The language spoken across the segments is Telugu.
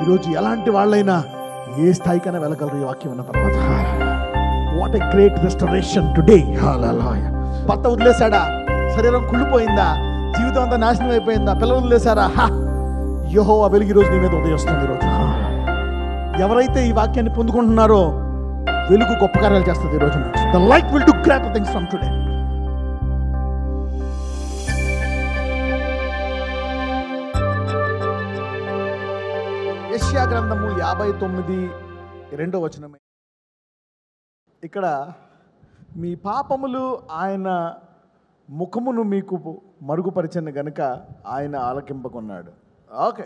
ఈరోజు ఎలాంటి వాళ్ళైనా ఏ స్థాయికైనా వెళ్ళగలరు ఈ వాక్యం విన్న తర్వాత. What a great restoration today. భర్త వదిలేశాడా? శరీరం కుళ్ళిపోయిందా? జీవితం అంతా నాశనం అయిపోయిందా? పిల్లలు వదిలేశారా? యెహోవా వెలుగు ఈరోజు నీ మీద ఉదయిస్తుంది. ఈరోజు ఎవరైతే ఈ వాక్యాన్ని పొందుకుంటున్నారో వెలుగు గొప్ప కార్యాలు చేస్తుంది ఈరోజు నుంచి. The light will do great things from today. యెషయా గ్రంథము 59:2 ఇక్కడ మీ పాపములు ఆయన ముఖమును మీకు మరుగుపరిచిన గనుక ఆయన ఆలకింపకున్నాడు. ఓకే,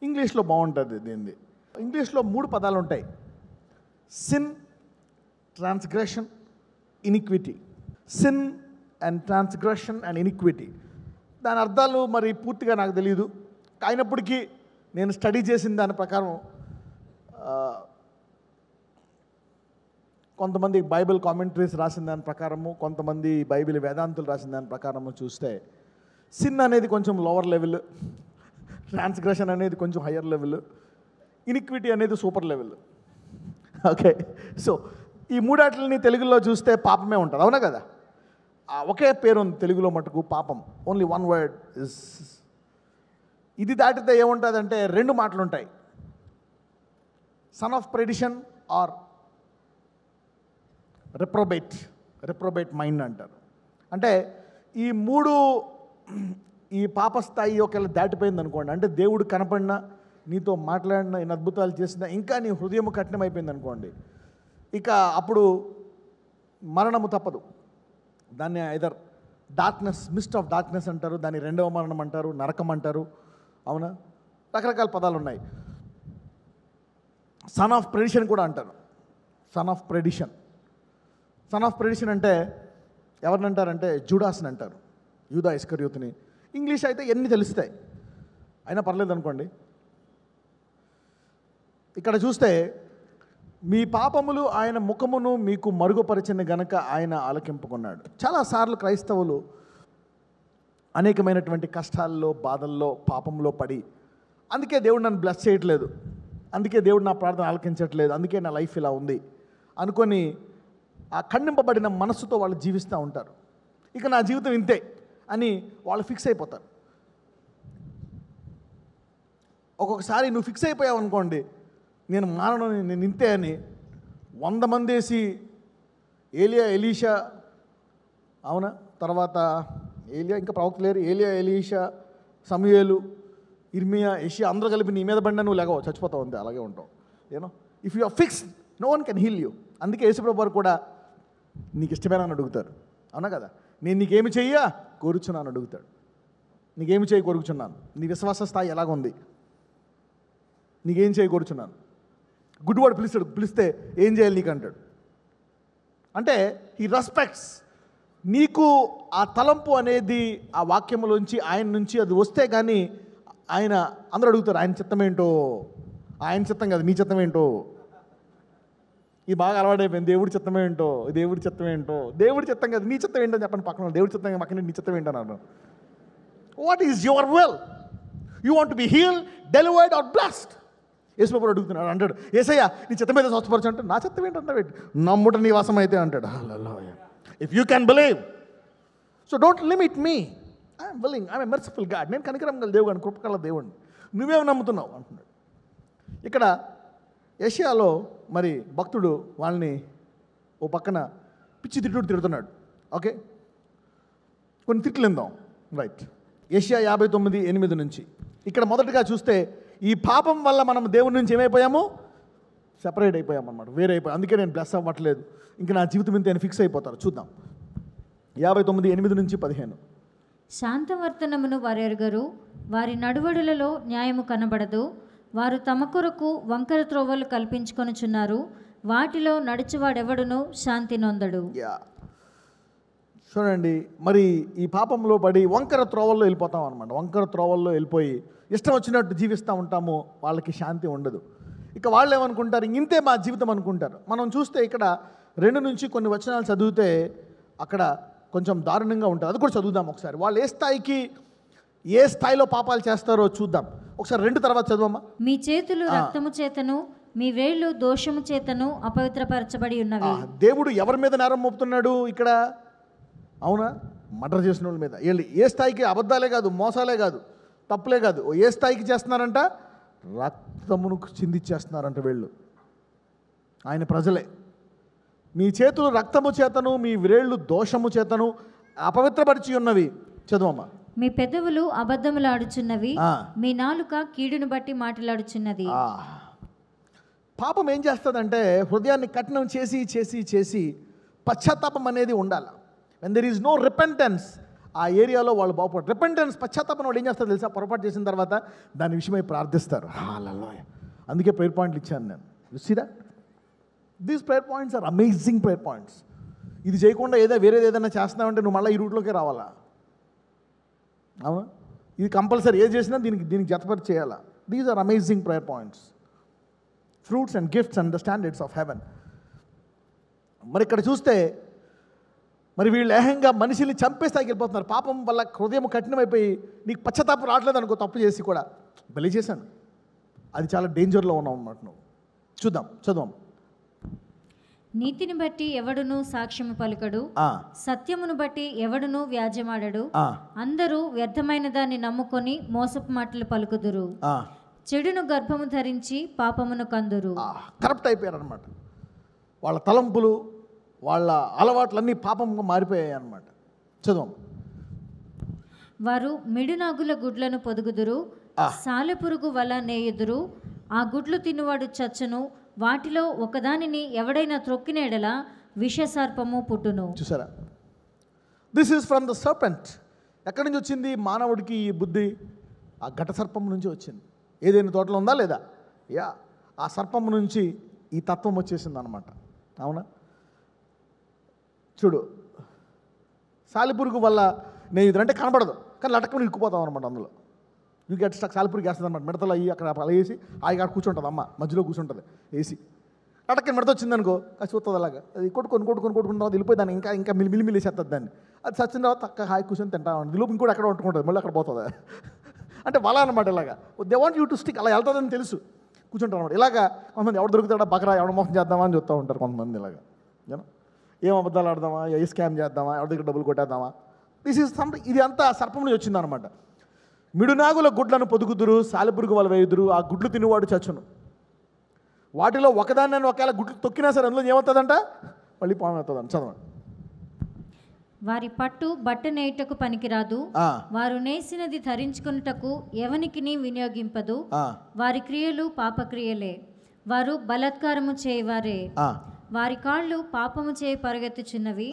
ఇంగ్లీష్లో బాగుంటుంది దీన్ని. ఇంగ్లీష్లో 3 పదాలు ఉంటాయి: sin, transgression, iniquity. Sin and transgression and iniquity, దాని అర్థాలు మరి పూర్తిగా నాకు తెలియదు. అయినప్పటికీ నేను స్టడీ చేసిన దాని ప్రకారం కొంతమంది బైబిల్ కామెంటరీస్ రాసిన దాని ప్రకారము, కొంతమంది బైబిల్ వేదాంతులు రాసిన దాని ప్రకారము చూస్తే సిన్ అనేది కొంచెం లోవర్ లెవెల్, ట్రాన్స్గ్రెషన్ అనేది కొంచెం హయ్యర్ లెవెల్, ఇనిక్విటీ అనేది సూపర్ లెవెల్. ఓకే, సో ఈ మూడాట్లని తెలుగులో చూస్తే పాపమే ఉంటుంది, అవునా కదా? ఒకే పేరు ఉంది తెలుగులో మటుకు, పాపం. Only one word is. ఇది దాటితే ఏముంటుందంటే 2 మాటలు ఉంటాయి: సన్ ఆఫ్ ప్రెడిషన్ ఆర్ రిప్రోబేట్ మైండ్ అంటారు. అంటే ఈ 3 ఈ పాప స్థాయి ఒకవేళ దాటిపోయింది అనుకోండి, అంటే దేవుడు కనపడినా, నీతో మాట్లాడినా, ఈయన అద్భుతాలు చేసినా ఇంకా నీ హృదయం కఠినమైపోయింది అనుకోండి, ఇక అప్పుడు మరణము తప్పదు. దాన్ని either darkness, mist of darkness అంటారు, దాన్ని 2వ మరణం అంటారు, నరకం అంటారు, అవునా? రకరకాల పదాలు ఉన్నాయి. సన్ ఆఫ్ ప్రెడిషన్ కూడా అంటారు. సన్ ఆఫ్ ప్రెడిషన్ అంటే ఎవరిని అంటారంటే జూడాస్ని అంటారు, యూదా ఇస్కరియోతుని. ఇంగ్లీష్ అయితే ఎన్ని తెలుస్తాయి, అయినా పర్లేదు అనుకోండి. ఇక్కడ చూస్తే మీ పాపములు ఆయన ముఖమును మీకు మరుగుపరిచిన గనక ఆయన ఆలకింపుకున్నాడు. చాలాసార్లు క్రైస్తవులు అనేకమైనటువంటి కష్టాల్లో, బాధల్లో, పాపంలో పడి, అందుకే దేవుడు నన్ను బ్లెస్ చేయట్లేదు, అందుకే దేవుడు నా ప్రార్థన ఆలకించట్లేదు, అందుకే నా లైఫ్ ఇలా ఉంది అనుకొని ఆ ఖండింపబడిన మనస్సుతో వాళ్ళు జీవిస్తూ ఉంటారు. ఇక నా జీవితం ఇంతే అని వాళ్ళు ఫిక్స్ అయిపోతారు. ఒక్కొక్కసారి నువ్వు ఫిక్స్ అయిపోయావు అనుకోండి, నేను మారను, నేను ఇంతే అని 100 మంది వేసి ఏలియా, ఎలీషా, అవునా, తర్వాత ఏలియా, ఇంకా ప్రవక్త లేరు, ఏలియా, ఎలీషా, సమూయేలు, ఇర్మియా, యెషయా అందరూ కలిపి నీ మీద బండి నువ్వు లేగవు, చచ్చిపోతావు, అంతే, అలాగే ఉంటావు. You know, if you are fixed no one can heal you. అందుకే యేసుప్రభు వారు కూడా నీకు ఇష్టమైన అని అడుగుతారు, అవునా కదా? నేను నీకేమి చెయ్యా కోరుచున్నాను అడుగుతాడు. నీకేమి చేయి కోరుచున్నాను, నీ విశ్వాస స్థాయి ఎలాగుంది, నీకేం చేయి కోరుచున్నాను. గుడ్ వర్డ్ పిలిస్తే ఏం చేయాలి నీకు అంటాడు. అంటే హీ రెస్పెక్ట్స్. నీకు ఆ తలంపు అనేది ఆ వాక్యములోంచి, ఆయన నుంచి అది వస్తే కానీ ఆయన, అందరూ అడుగుతారు ఆయన చిత్తం ఏంటో, ఆయన చిత్తం కదా నీ చిత్తం ఏంటో. ఇది బాగా అలవాటైపోయింది, దేవుడి చిత్తం ఏంటో, దేవుడి చిత్తం ఏంటో. దేవుడి చిత్తం కదా నీ చిత్తం ఏంటో చెప్పండి పక్కన. దేవుడి చిత్తం పక్కన నీ చిత్తం ఏంటన్నాను. What is your will? You want to be healed, delivered or blessed? Yesuprabhu అడుగుతున్నాడు, అంటాడు, యేసయ్యా నీ చిత్తం మీద స్వస్థపరచు అంటే, నా చిత్తం ఏంటంటే నమ్ముట నీ వాసం అయితే అంటాడు. If you can believe, so don't limit me, I'm willing, I'm a merciful God. నేను కనికరం గల దేవుడు, కృపగల దేవుడిని, నువ్వేమి నమ్ముతున్నావు అంటున్నాడు. ఇక్కడ యెషయాలో మరి భక్తుడు వాళ్ళని ఓ పక్కన పిచ్చి తిడుతున్నాడు. ఓకే, కొన్ని తిట్లు ఇందాం. రైట్, యెషయా 59:8 నుంచి ఇక్కడ మొదటగా చూస్తే ఈ పాపం వల్ల మనం దేవుడి నుంచి ఏమైపోయాము? సెపరేట్ అయిపోయాం అన్నమాట, వేరే అయిపోయాం. అందుకే నేను బ్లెస్ అవ్వట్లేదు, ఇంకా నా జీవితం ఇంత ఫిక్స్ అయిపోతారు. చూద్దాం 59:8-15. శాంతవర్తనమును వారెరుగరు, వారి నడువడులలో న్యాయము కనబడదు. వారు తమ కొరకు వంకర త్రోవలు కల్పించుకొనుచున్నారు, వాటిలో నడిచేవాడెవడును శాంతి నొందడు. చూడండి, మరి ఈ పాపంలో పడి వంకర త్రోవల్లో వెళ్ళిపోతాం అనమాట. వంకర త్రోవల్లో వెళ్ళిపోయి ఇష్టం వచ్చినట్టు జీవిస్తూ ఉంటాము, వాళ్ళకి శాంతి ఉండదు. ఇక వాళ్ళు ఏమనుకుంటారు, ఇంతే మా జీవితం అనుకుంటారు. మనం చూస్తే ఇక్కడ 2 నుంచి కొన్ని వచనాలు చదివితే అక్కడ కొంచెం దారుణంగా ఉంటుంది. అది కూడా చదువుదాం ఒకసారి. వాళ్ళు ఏ స్థాయిలో పాపాలు చేస్తారో చూద్దాం. ఒకసారి 2 తర్వాత చదవమ్మా. మీ చేతులు రక్తము చేతను మీ వేళ్ళు దోషము చేతను అపవిత్రపరచబడి ఉన్నవి. దేవుడు ఎవరి మీద నేరం మోపుతున్నాడు ఇక్కడ? అవునా, మర్డర్ చేసిన వాళ్ళ మీద. వీళ్ళు ఏ స్థాయికి, అబద్ధాలే కాదు, మోసాలే కాదు, తప్పులే కాదు, ఏ స్థాయికి చేస్తున్నారంట? రక్తమును చిందిచ్చేస్తున్నారంట వీళ్ళు, ఆయన ప్రజలే. మీ చేతులు రక్తము చేతను మీ వ్రేళ్ళు దోషము చేతను అపవిత్రపరిచి ఉన్నవి. చదువమ్మా. మీ పెదవులు అబద్ధములాడుచున్నవి, మీ నాలుక కీడును బట్టి మాట్లాడుచున్నది. పాపం ఏం చేస్తుందంటే హృదయాన్ని కఠినం చేసి చేసి చేసి పశ్చాత్తాపం అనేది ఉండాలి. When there is no repentance, ఆ ఏరియాలో వాళ్ళు బాగుపడరు. రిపెంటెన్స్, పశ్చాత్తాపం వాళ్ళు ఏం చేస్తారు తెలుసా? పొరపాటు చేసిన తర్వాత దాని విషయమై ప్రార్థిస్తారు. అందుకే ప్రేయర్ పాయింట్లు ఇచ్చాను నేను. You see that these prayer points are amazing prayer points. ఇది చేయకుండా వేరేది ఏదైనా చేస్తున్నావంటే నువ్వు మళ్ళీ ఈ రూట్లోకే రావాలా? అవునా, ఇది కంపల్సరీ. ఏది చేసినా దీనికి జతపరి చేయాలా. These are amazing prayer points, fruits and gifts and the standards of heaven. మరి ఇక్కడ చూస్తే మరి వీళ్ళు ఏహంగా మనిషిని చంపేస్తాకి వెళ్ళిపోతున్నారు. పాపం వల్ల హృదయం కఠినమైపోయి నీకు పశ్చాత్తాపం రావట్లేదు అనుకో, తప్పు చేసి కూడా బలి చేశాను, అది చాలా డేంజర్లో ఉన్నాం అన్నమాట. నువ్వు చదువు. నీతిని బట్టి ఎవడును సాక్ష్యము పలుకడు, సత్యమును బట్టి ఎవడును వ్యాజ్యమాడడు. అందరూ వ్యర్థమైన దాన్ని నమ్ముకొని మోసపు మాటలు పలుకుదురు. చెడును గర్భము ధరించి పాపమును కందురు. కరప్ట్ అయిపోయారు అనమాట. వాళ్ళ తలంపులు, వాళ్ళ అలవాట్లన్నీ పాపంగా మారిపోయాయి అన్నమాట. చదువు. వారు మిడునాగుల గుడ్లను పొదుగుదురు, సాలెపురుగు వల నేయుదురు. ఆ గుడ్లు తినువాడు చచ్చును, వాటిలో ఒకదానిని ఎవడైనా త్రొక్కినేడల విషసర్పము పుట్టును. చూసారా? This is from the serpent. ఎక్కడి నుంచి వచ్చింది మానవుడికి ఈ బుద్ధి? ఆ ఘట సర్పం నుంచి వచ్చింది. ఏదైనా తోటలో ఉందా లేదా? ఆ సర్పం నుంచి ఈ తత్వం వచ్చేసింది అనమాట. అవునా? చూడు, సాలిపురుగు వల్ల నేను ఇదంటే కనబడదు, కానీ లటకమని ఇరుక్కుపోతాం అనమాట. అందులో యూ గెట్ స్టక్. సాలిపురుగు వేస్తుంది అనమాట. మిడతలు అయ్యి అక్కడ అలా వేసి హాయిగా కూర్చుంటుంది, అమ్మ మధ్యలో కూర్చుంటుంది వేసి. లటకని మిడత వచ్చింది అనుకో, అది చూస్తుంది అలాగా, అది కొట్టుకొని తర్వాత వెళ్ళిపోయి దాన్ని ఇంకా మిల్లి వేసేస్తుంది దాన్ని. అది చచ్చిన తర్వాత తక్క హాయి కూర్చొని తింటా ఉంటుంది. లోపు ఇంకోటి అక్కడ వండుకుంటుంది, మళ్ళీ అక్కడ పోతుంది. అంటే వల అనమాట. ఇలాగా they want you to stick. అలా వెళ్తుందని తెలుసు, కూర్చుంటారు అనమాట. ఇలాగా కొంతమంది ఎవడు దొరుకుతాడా బకరా, ఎవడ మోసం చేద్దామా అని చూస్తూ ఉంటారు కొంతమంది. ఇలాగా ఏం అబద్ధాలు ఆడదామా, ఏ స్కామ్ చేద్దామా, ఎవరి దగ్గర డబ్బులు కొట్టేద్దామా. This is something. ఇది అంతా సర్పం నుంచి వచ్చిందనమాట. మిడునాగుల గుడ్లను పొదుగుదురు, సాలెపురుగు వల వేయుదురు. ఆ గుడ్లు తినువాడు చచ్చును. వాటిలో ఒకదాన్ని ఒకవేళ గుడ్లు తొక్కినా సరే అందులో ఏమవుతుందంట? మళ్ళీ పాము అవుతుందంట. చదవండి. వారి పట్టు బట్ట నేయుటకు పనికిరాదు, వారు నేసినది ధరించుకున్నటకు ఎవనికిని వినియోగింపదు. వారి క్రియలు పాపక్రియలే, వారు బలాత్కారము చేయవారే. వారి కాళ్ళు పాపము చేయి పరుగెత్తుచున్నవి,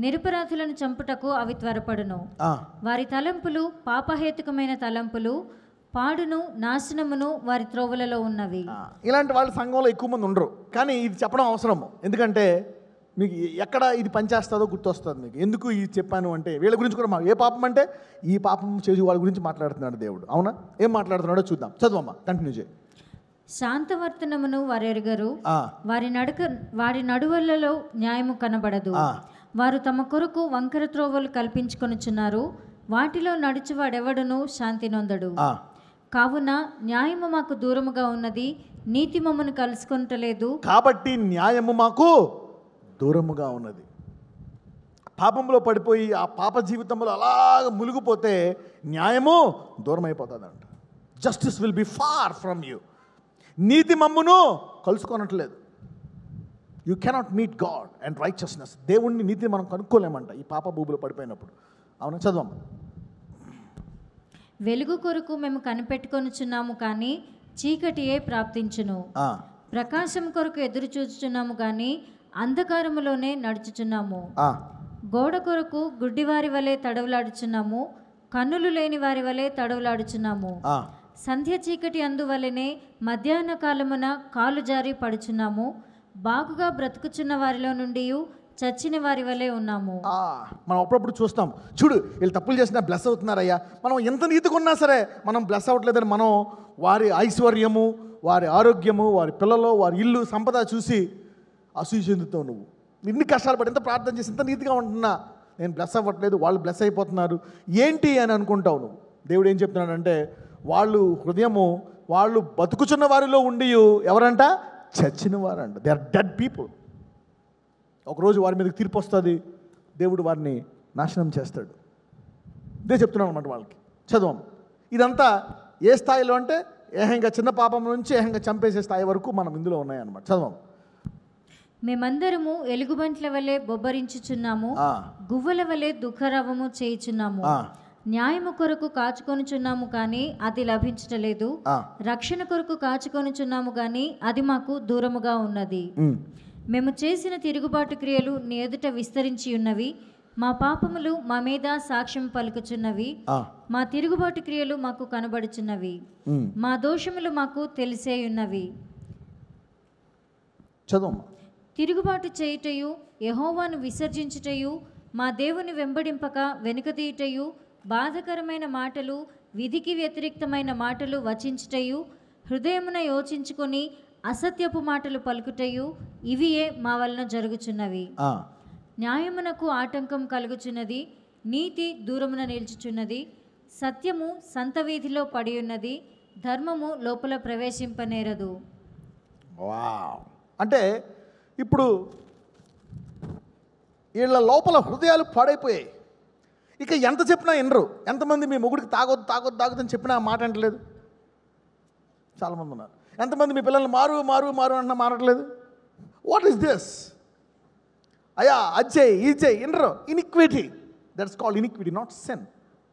నిరపరాధులను చంపుటకు అవి త్వరపడును. వారి తలంపులు పాపహేతుకమైన తలంపులు, పాడును నాశనమును వారి త్రోవలలో ఉన్నవి. ఇలాంటి వాళ్ళ సంఘంలో ఎక్కువ మంది ఉండరు, కానీ ఇది చెప్పడం అవసరము. ఎందుకంటే మీకు ఎక్కడ ఇది పనిచేస్తుందో గుర్తొస్తుంది మీకు. ఎందుకు ఇది చెప్పాను అంటే వీళ్ళ గురించి కూడా ఏ పాపం అంటే ఈ పాపం చేసి వాళ్ళ గురించి మాట్లాడుతున్నాడు దేవుడు. అవునా? ఏం మాట్లాడుతున్నాడో చూద్దాం. చదువమ్మా, కంటిన్యూ చేయి. శాంతవర్తనమును వారెరుగరు, వారి నడువలలో న్యాయము కనబడదు. వారు తమ కొరకు వంకర త్రోవలు కల్పించుకొనుచున్నారు, వాటిలో నడుచువాడెవడును శాంతి నొందడు. కావున న్యాయము మాకు దూరముగా ఉన్నది, నీతి మమ్మను కలుసుకొనటలేదు. కాబట్టి న్యాయము మాకు దూరముగా ఉన్నది. పాపంలో పడిపోయి ఆ పాప జీవితంలో అలాగ మునిగిపోతే న్యాయము దూరం అయిపోతుందంట. Justice will be far from you. నీతి మమ్మును కలుసుకొనట్లేదు. You cannot meet God and righteousness. దేవుణ్ణి నీతిని మనం కనుక్కోలేమంట ఈ పాప భూమిలో పడిపోయినప్పుడు. అవునా? చదవమ్మా. వెలుగు కొరకు మేము కనిపెట్టుకొనుచున్నాము, కానీ చీకటియే ప్రాప్తించును. ప్రకాశం కొరకు ఎదురు చూచుచున్నాము, కానీ అంధకారములోనే నడుచుచున్నాము. గోడ కొరకు గుడ్డివారి వలె తడవులాడుచున్నాము, కన్నులు లేని వారి వలె తడవులాడుచున్నాము. సంధ్య చీకటి అందువలనే మధ్యాహ్న కాలమున కాలు జారి పడుచున్నాము. బాగుగా బ్రతుకుచున్న వారిలో నుండి చచ్చిన వారి వలె ఉన్నాము. మనం అప్పుడప్పుడు చూస్తాం, చూడు వీళ్ళు తప్పులు చేసినా బ్లెస్ అవుతున్నారయ్యా. మనం ఎంత నీతిగా ఉన్నా సరే మనం బ్లెస్ అవ్వట్లేదని మనం వారి ఐశ్వర్యము, వారి ఆరోగ్యము, వారి పిల్లలు, వారి ఇల్లు, సంపద చూసి అసూయ చెందుతావు. నువ్వు ఇన్ని కష్టాలు పడి ఎంత ప్రార్థన చేసి ఇంత నీతిగా ఉంటున్నా నేను బ్లెస్ అవ్వట్లేదు, వాళ్ళు బ్లెస్ అయిపోతున్నారు ఏంటి అని అనుకుంటావు నువ్వు. దేవుడు ఏం చెప్తున్నాడంటే వాళ్ళు హృదయము, వాళ్ళు బతుకుచున్న వారిలో ఉండి ఎవరంట? చచ్చిన వారంట. They are dead people. ఒకరోజు వారి మీదకి తీర్పు వస్తుంది, దేవుడు వారిని నాశనం చేస్తాడు. ఇదే చెప్తున్నాను అనమాట వాళ్ళకి. చదవం. ఇదంతా ఏ స్థాయిలో అంటే ఏహంగా చిన్న పాపం నుంచి ఏహంగా చంపేసే స్థాయి వరకు మనం ఇందులో ఉన్నాయన్నమాట. చదవం. మేమందరము ఎలుగుబంట్ల వలె బొబ్బరించుచున్నాము, గువ్వల వలె దుఃఖరవము చేయుచున్నాము. న్యాయము కొరకు కాచుకొనుచున్నాము కానీ అది లభించటలేదు, రక్షణ కొరకు కాచుకొనుచున్నాము కానీ అది మాకు దూరముగా ఉన్నది. మేము చేసిన తిరుగుబాటు క్రియలు నీ ఎదుట విస్తరించి ఉన్నవి, మా పాపములు మా మీద సాక్ష్యం పలుకుచున్నవి, మా తిరుగుబాటు క్రియలు మాకు కనబడుచున్నవి, మా దోషములు మాకు తెలిసే ఉన్నవి. చదువు. తిరుగుబాటు చేయుటయు, యెహోవాను విసర్జించుటయు, మా దేవుని వెంబడింపక వెనుకదీయుటయు, బాధకరమైన మాటలు, విధికి వ్యతిరేక్తమైన మాటలు వచించుటయు, హృదయమున యోచించుకొని అసత్యపు మాటలు పలుకుటయు, ఇవియే మా వలన జరుగుచున్నవి. న్యాయమునకు ఆటంకం కలుగుచున్నది, నీతి దూరమున నిల్చుచున్నది, సత్యము సంత వీధిలో పడి ఉన్నది, ధర్మము లోపల ప్రవేశింపనేరదు. అంటే ఇప్పుడు వీళ్ళ లోపల హృదయాలు పాడైపోయాయి. ఇక ఎంత చెప్పినా వినరు. ఎంతమంది మీ మొగుడికి తాగొద్దు తాగొద్దు తాగొద్దని చెప్పినా మాట అంటలేదు? చాలామంది ఉన్నారు. ఎంతమంది మీ పిల్లల్ని మారు మారు మారు అన్నా మారట్లేదు? What is this? అయ్యా అజ్జయ్ ఈజయ్ వినరు. Iniquity, that's called iniquity, not sin.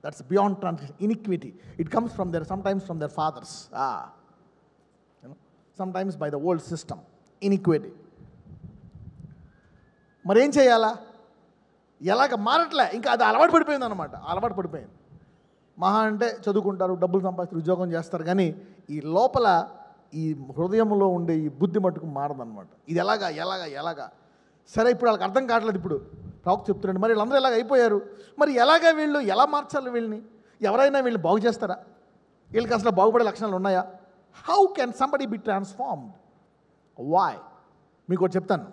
That's beyond translation. Iniquity, it comes from there, sometimes from their fathers, sometimes by the old system. Iniquity. మరేం చేయాలా? ఎలాగ మారట్లే, ఇంకా అది అలవాటు పడిపోయింది అనమాట. అలవాటు పడిపోయింది. మహా అంటే చదువుకుంటారు, డబ్బులు సంపాదిస్తారు, ఉద్యోగం చేస్తారు, కానీ ఈ లోపల ఈ హృదయంలో ఉండే ఈ బుద్ధి మట్టుకు మారదనమాట. ఇది ఎలాగా ఎలాగా ఎలాగా సరే, ఇప్పుడు వాళ్ళకి అర్థం కావట్లేదు. ఇప్పుడు ప్రవక్త చెప్తున్నాడు, మరి వీళ్ళందరూ ఎలాగ అయిపోయారు, మరి ఎలాగా వీళ్ళు ఎలా మార్చాలి వీళ్ళని? ఎవరైనా వీళ్ళని బాగు చేస్తారా? వీళ్ళకి అసలు బాగుపడే లక్షణాలు ఉన్నాయా? How can somebody be transformed? Why? మీకు ఒకటి చెప్తాను.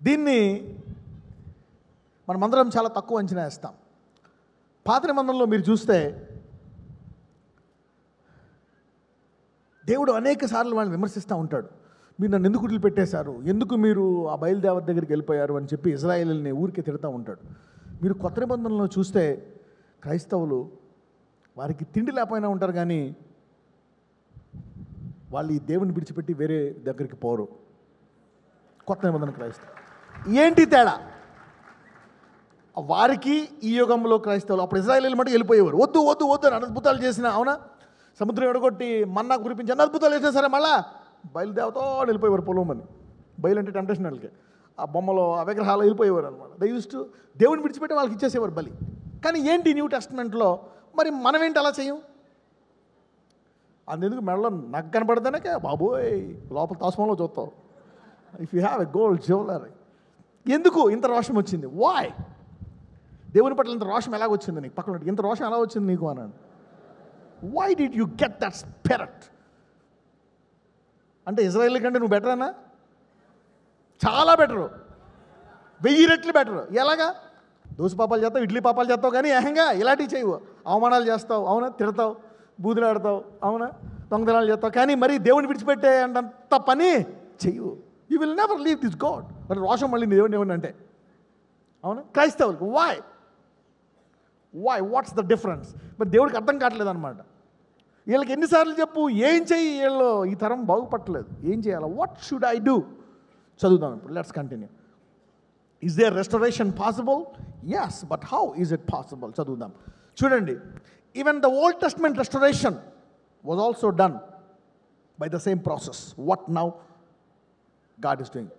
దీన్ని మనమందరం చాలా తక్కువ అంచనా వేస్తాం. పాత నిబంధనలో మీరు చూస్తే దేవుడు అనేక సార్లు వాళ్ళని విమర్శిస్తూ ఉంటాడు. మీరు నన్ను ఎందుకు వదిలిపెట్టేశారు, ఎందుకు మీరు ఆ బయలుదేవత దగ్గరికి వెళ్ళిపోయారు అని చెప్పి ఇజ్రాయేలుని ఊరికే తిడతా ఉంటాడు. మీరు కొత్త నిబంధనలో చూస్తే క్రైస్తవులు వారికి తిండి లేకపోయినా ఉంటారు, కానీ వాళ్ళు ఈ దేవుని విడిచిపెట్టి వేరే దగ్గరికి పోరు. కొత్త నిబంధన క్రైస్తవులు ఏంటి తేడా? వారికి ఈ యుగంలో క్రైస్తవులు, అప్పుడు ఇజ్రాయేలీలు మటుకు వెళ్ళిపోయేవారు. వద్దు వద్దు వద్దు అని అద్భుతాలు చేసిన, అవునా, సముద్రం ఎడగొట్టి మన్నా కురిపించి అన్న అద్భుతాలు చేసినా సరే మళ్ళా బయలుదేవతో వెళ్ళిపోయేవారు పొలమని. బయలు అంటే టెంప్టేషన్ వాళ్ళకి, ఆ బొమ్మలో ఆ విగ్రహాలు వెళ్ళిపోయేవారు అనమాట. దే యూస్ టు దేవుని విడిచిపెట్టి వాళ్ళకి ఇచ్చేసేవారు బలి. కానీ ఏంటి న్యూ టెస్ట్మెంట్లో మరి మనం ఏంటి అలా చేయం? అందుకు మెడలో నాకు కనపడతానే బాబోయ్ లోపల తాస్మంలో చూస్తావు. If you have a gold jewellery. ఎందుకు ఇంత రోషం వచ్చింది? వాయ్? దేవుని పట్ల ఇంత రోషం ఎలాగొచ్చింది నీకు? పక్కన ఇంత రోషం ఎలా వచ్చింది నీకు అన్నాడు. Why did you get that spirit? అంటే ఇజ్రాయేల్ కంటే నువ్వు బెటరేనా? చాలా బెటరు, 1000 రెట్లు బెటరు. ఎలాగా? దోశ పాపాలు చేస్తావు, ఇడ్లీ పాపాలు చేస్తావు, కానీ ఏహంగా ఇలాంటివి చేయవు. అవమానాలు చేస్తావు, అవునా, తిడతావు, బూదులాడతావు, అవునా, దొంగతనాలు చేస్తావు, కానీ మరి దేవుని విడిచిపెట్టే అంత పని చెయ్యు. You will never leave this God. మరి రోషం మళ్ళీ దేవుని అంటే, అవునా, క్రైస్తవులకు వై వాట్స్ ద డిఫరెన్స్? మరి దేవుడికి అర్థం కావట్లేదు అనమాట. వీళ్ళకి ఎన్నిసార్లు చెప్పు, ఏం చెయ్యి, వీళ్ళు ఈ తరం బాగుపట్టలేదు, ఏం చేయాలి? What should I do? చదువుదాం ఇప్పుడు. Let's continue. Is there restoration possible? Yes, but how is it possible? చదువుదాం. చూడండి, even the old testament restoration was also done by the same process what now God is doing.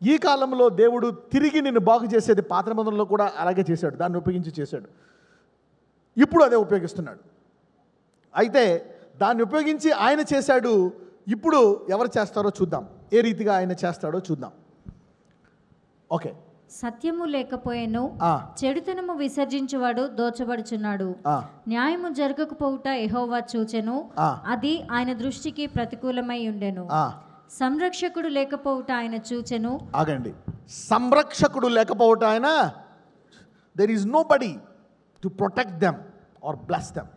ఈ కాలంలో దేవుడు తిరిగి నిన్ను బాగు చేసేది పాత నిబంధనలో కూడా అలాగే చేశాడు, దాన్ని ఉపయోగించి చేశాడు. ఇప్పుడు అదే ఉపయోగిస్తున్నాడు. అయితే దాన్ని ఉపయోగించి ఆయన చేశాడు. ఇప్పుడు ఎవరు చేస్తారో చూద్దాం, ఏ రీతిగా ఆయన చేస్తాడో చూద్దాం. ఓకే. సత్యము లేకపోయేను, చెడుతనము విసర్జించువాడు దోచబడుచున్నాడు. న్యాయము జరగకపోవుట యెహోవా చూచెను, అది ఆయన దృష్టికి ప్రతికూలమై ఉండెను. సంరక్షకుడు లేకపోవుట ఆయన చూచెను. ఆగండి. సంరక్షకుడు లేకపోవుట ఆయన, there is nobody to protect them or bless them.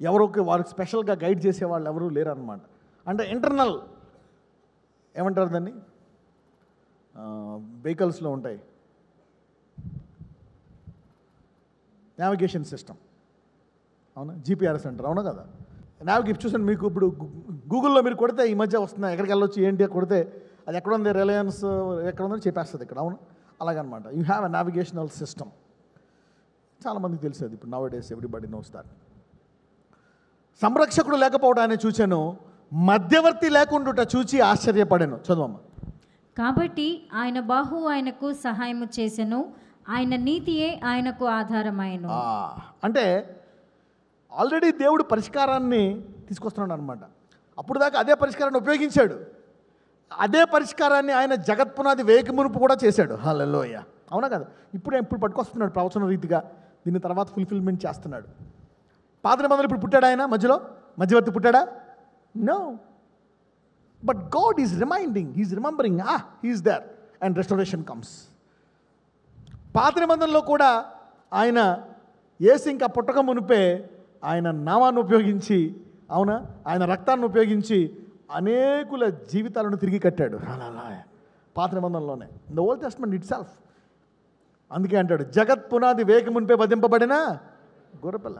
ఎవరికి వారికి స్పెషల్గా గైడ్ చేసేవాళ్ళు ఎవరూ లేరన్నమాట. అంటే ఇంటర్నల్ ఏమంటారు దాన్ని, వెహికల్స్లో ఉంటాయి నావిగేషన్ సిస్టమ్, అవునా, జీపీఆర్ఎస్ అంటారు, అవునా కదా. నావిగేషన్ చూసాను మీకు ఇప్పుడు గూగుల్లో మీరు కొడితే ఈ మధ్య వస్తున్నాయి, ఎక్కడికి వెళ్ళొచ్చు ఏంటి కొడితే అది ఎక్కడ ఉంది, రిలయన్స్ ఎక్కడ ఉందో చెప్పేస్తుంది ఇక్కడ, అవును. అలాగనమాట, you have a navigational system. చాలామందికి తెలుసు అది, ఇప్పుడు nowadays everybody knows that. సంరక్షకుడు లేకపోవడాన్ని చూచాను, మధ్యవర్తి లేకుండా చూచి ఆశ్చర్యపడాను. చదువమ్మ. కాబట్టి ఆయన బాహువు ఆయనకు సహాయము చేసెను, ఆయన నీతియే ఆయనకు ఆధారమాయెను. అంటే ఆల్రెడీ దేవుడు పరిష్కారాన్ని తీసుకొస్తున్నాడు అనమాట. అప్పుడు దాకా అదే పరిష్కారాన్ని ఉపయోగించాడు, అదే పరిష్కారాన్ని ఆయన జగత్పునాది వేయక మునుపు కూడా చేశాడు. హల్లెలూయ, అవునా కదా. ఇప్పుడు పట్టుకొస్తున్నాడు ప్రవచన రీతిగా, దీని తర్వాత ఫుల్ఫిల్మెంట్ చేస్తున్నాడు. పాత నిబంధనలు ఇప్పుడు పుట్టాడు ఆయన, మధ్యలో మధ్యవర్తి పుట్టాడా? No. But God is reminding, he's remembering, he's there and restoration comes. పాత నిబంధనలో కూడా ఆయన యేసు ఇంకా పుట్టక మునిపే ఆయన నామాన్ని ఉపయోగించి, అవునా, ఆయన రక్తాన్ని ఉపయోగించి అనేకుల జీవితాలను తిరిగి కట్టాడు. అలా పాత నిబంధనలోనే, in the old testament itself. అందుకే అంటాడు, జగత్ పునాది వేయక మునిపే వధింపబడిన గొర్రెపిల్ల.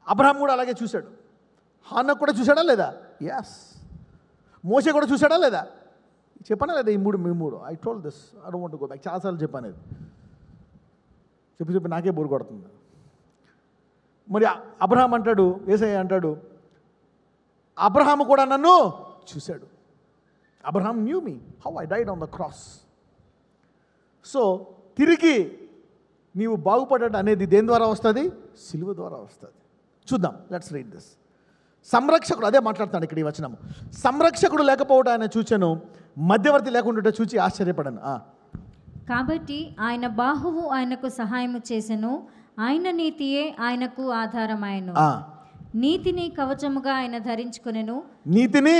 అబ్రహాం కూడా అలాగే చూశాడు. హానోకు కూడా చూశాడా లేదా? ఎస్. మోషే కూడా చూశాడా లేదా? చెప్పానా లేదా? ఈ మూడు I told this, I don't want to go back. చాలాసార్లు చెప్పాను ఇది, చెప్పి నాకే బోరు కొడుతుంది. మరి అబ్రహాం అంటాడు, యేసయ్య అంటాడు, అబ్రహాము కూడా నన్ను చూశాడు. Abraham new me how I died on the cross. So తిరిగి నీవు బాగుపడ్డాడు అనేది దేని ద్వారా వస్తుంది? సిలువ ద్వారా వస్తుంది. చూద్దాం, లెట్స్ రీడ్ దిస్. సంరక్షకుడు, అదే మాట్లాడుతాడు ఇక్కడ ఈ వచనము. సంరక్షకుడు లేకపోవడం ఆయన చూచాను, మధ్యవర్తి లేకుండా చూచి ఆశ్చర్యపడను. కాబట్టి ఆయన బాహువు ఆయనకు సహాయము చేసెను, ఆయన నీతియే ఆయనకు ఆధారమాయెను. నీతిని కవచముగా ఆయన ధరించుకొనెను. నీతిని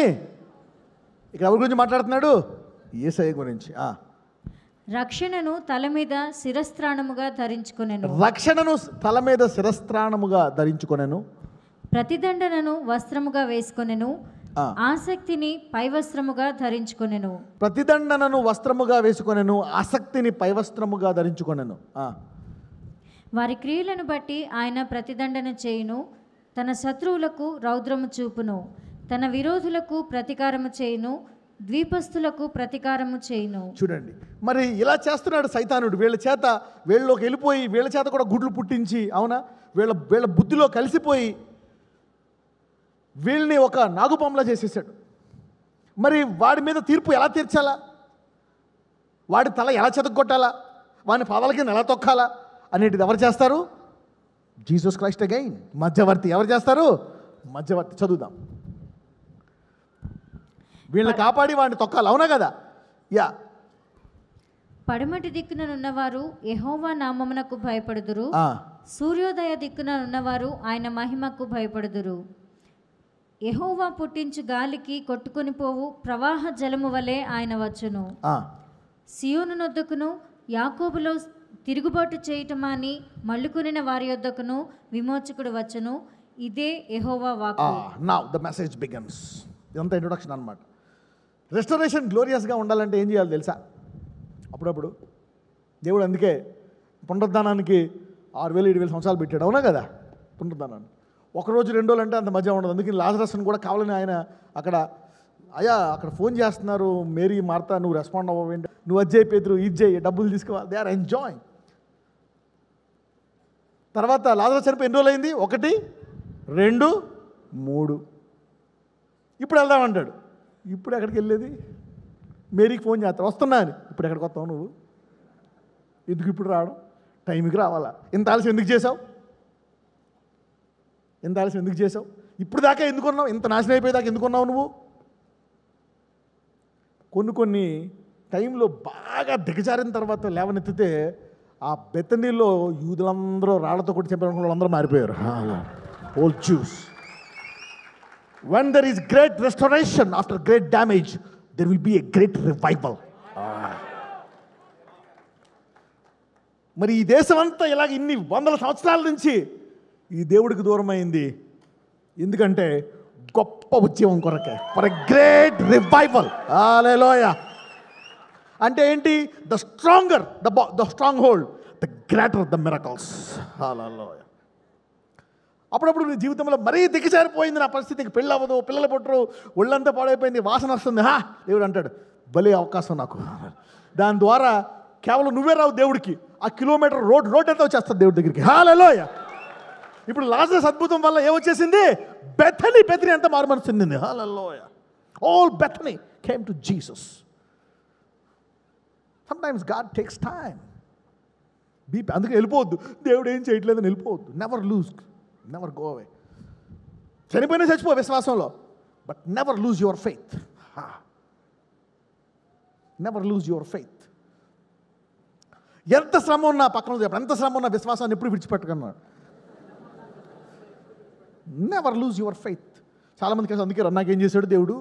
ఇక్కడ ఎవరి గురించి మాట్లాడుతున్నాడు? యేసయ్య గురించి. రక్షణను తల మీద శిరస్త్రాణముగా ధరించుకొనెను. రక్షణను తల మీద శిరస్త్రాణముగా ధరించుకొనెను. ప్రతిదండనను వస్త్రముగా వేసుకొనెను. ఆసక్తిని పైవస్త్రముగా ధరించుకొనెను. ప్రతిదండనను వస్త్రముగా వేసుకొనెను, ఆసక్తిని పైవస్త్రముగా ధరించుకొనెను. వారి క్రియలను బట్టి ఆయన ప్రతిదండన చేయును, తన శత్రువులకు రౌద్రము చూపును, తన విరోధులకు ప్రతీకారము చేయును, ద్వీపస్తులకు ప్రతీకారము చేయును. చూడండి, మరి ఇలా చేస్తున్నాడు సైతానుడు. వీళ్ళలోకి వెళ్ళిపోయి వీళ్ళ చేత కూడా గుడ్లు పుట్టించి, అవునా, వీళ్ళ బుద్ధిలో కలిసిపోయి వీళ్ళని ఒక నాగుపాములా చేసేసాడు. మరి వాడి మీద తీర్పు ఎలా తీర్చాలా, వాడి తల ఎలా చెదగొట్టాలా, వాని పాదాల కింద ఎలా తొక్కాలా అనేటిది ఎవరు చేస్తారు? జీసస్ క్రైస్ట్ అగైన్, మధ్యవర్తి. ఎవరు చేస్తారు? మధ్యవర్తి. చదువుదాం. వీళ్ళని కాపాడి వాడిని తొక్కాలి, అవునా కదా. యా. పడమటి దిక్కున ఉన్నవారు యెహోవా నామమునకు భయపడుదురు, సూర్యోదయ దిక్కున ఉన్నవారు ఆయన మహిమకు భయపడుదురు. యెహోవా పుట్టించు గాలికి కొట్టుకొని పోవు ప్రవాహ జలము వలె ఆయన వచ్చును. సియోను నొద్దకును యాకోబులో తిరుగుబాటు చేయటమాని మళ్ళుకొనిన వారి యొద్దకును విమోచకుడు వచ్చును. ఇదే యెహోవా వాక్కు. Now the message begins. ఇదంతా ఇంట్రొడక్షన్ అన్నమాట. రెస్టోరేషన్ గ్లోరియస్గా ఉండాలంటే ఏం చేయాలి తెలుసా? అప్పుడప్పుడు దేవుడు అందుకే పునరుద్ధానానికి 6,000-7,000 సంవత్సరాలు పెట్టాడు, అవునా కదా. పునరుద్ధానాన్ని ఒకరోజు 2 రోజులు అంటే అంత మధ్య ఉండదు. అందుకని లాజరస్ను కూడా కావాలని ఆయన అక్కడ ఫోన్ చేస్తున్నారు, మేరీ మార్తా, నువ్వు రెస్పాండ్ అవ్వండి, నువ్వు అజ్జయ్ పేతురు ఇది చేయి, డబ్బులు తీసుకోవాలి. They are enjoying. తర్వాత లాజరస్ చనిపోయి ఎన్ని రోజులు అయింది? 1, 2, 3. ఇప్పుడు వెళ్దామంటాడు. ఇప్పుడు ఎక్కడికి వెళ్ళేది? మేరీకి ఫోన్ చేస్తావు, వస్తున్నా అని. ఇప్పుడు ఎక్కడికి వస్తావు నువ్వు? ఎందుకు ఇప్పుడు రావడం? టైంకి రావాలా? ఇంత ఆలస్యం ఎందుకు చేసావు? ఇప్పుడు దాకా ఎందుకున్నావు? ఇంత నాశనం అయిపోయేదాకా ఎందుకున్నావు నువ్వు? కొన్ని టైంలో బాగా దిగజారిన తర్వాత లేవనెత్తితే ఆ బెతనీలో యూదులందరూ రాళ్లతో కొట్టి చంపిన వాళ్ళందరూ మారిపోయారు. ఓల్ చూస్. When there is great restoration after great damage, there will be a great revival. మరి ఈ దేశం అంతా ఇలాగ ఇన్ని వందల సంవత్సరాల నుంచి ఈ దేవుడికి దూరమైంది. ఎందుకంటే గొప్ప ఉద్యమం కొరకే, for a great revival. Hallelujah. అంటే ఏంటి? The stronger the strong hold, the greater the miracles. Hallelujah. అప్పుడప్పుడు నీ జీవితంలో మరీ దిగజారిపోయింది నా పరిస్థితికి, పెళ్ళి అవ్వదు, పిల్లలు పుట్టరు, ఒళ్ళంతా పాడైపోయింది, వాసన వస్తుంది. దేవుడు అంటాడు, భలే అవకాశం నాకు. దాని ద్వారా కేవలం నువ్వే రావు దేవుడికి, ఆ కిలోమీటర్ రోడ్ అంతా వచ్చేస్తుంది దేవుడి దగ్గరికి. హల్లెలూయా. ఇప్పుడు లాజరస్ అద్భుతం వల్ల ఏమొచ్చేసింది? బెథనీ అంతా మారుమనసు చెందింది. Hallelujah. All Bethany came to Jesus. Sometimes God takes time. అందుకే వెళ్ళిపోవద్దు, దేవుడు ఏం చేయట్లేదని వెళ్ళిపోవద్దు. Never go away. చనిపోయినా చచ్చిపో విశ్వాసంలో, but never lose your faith. Never lose your faith. ఎంత శ్రమ ఉన్నా, పక్కన చెప్పండి, ఎంత శ్రమ ఉన్నా విశ్వాసాన్ని ఎప్పుడు విడిచిపెట్టకన్నాడు. Never lose your faith. చాలామంది కేసు అందుకే నాకేం చేశాడు దేవుడు,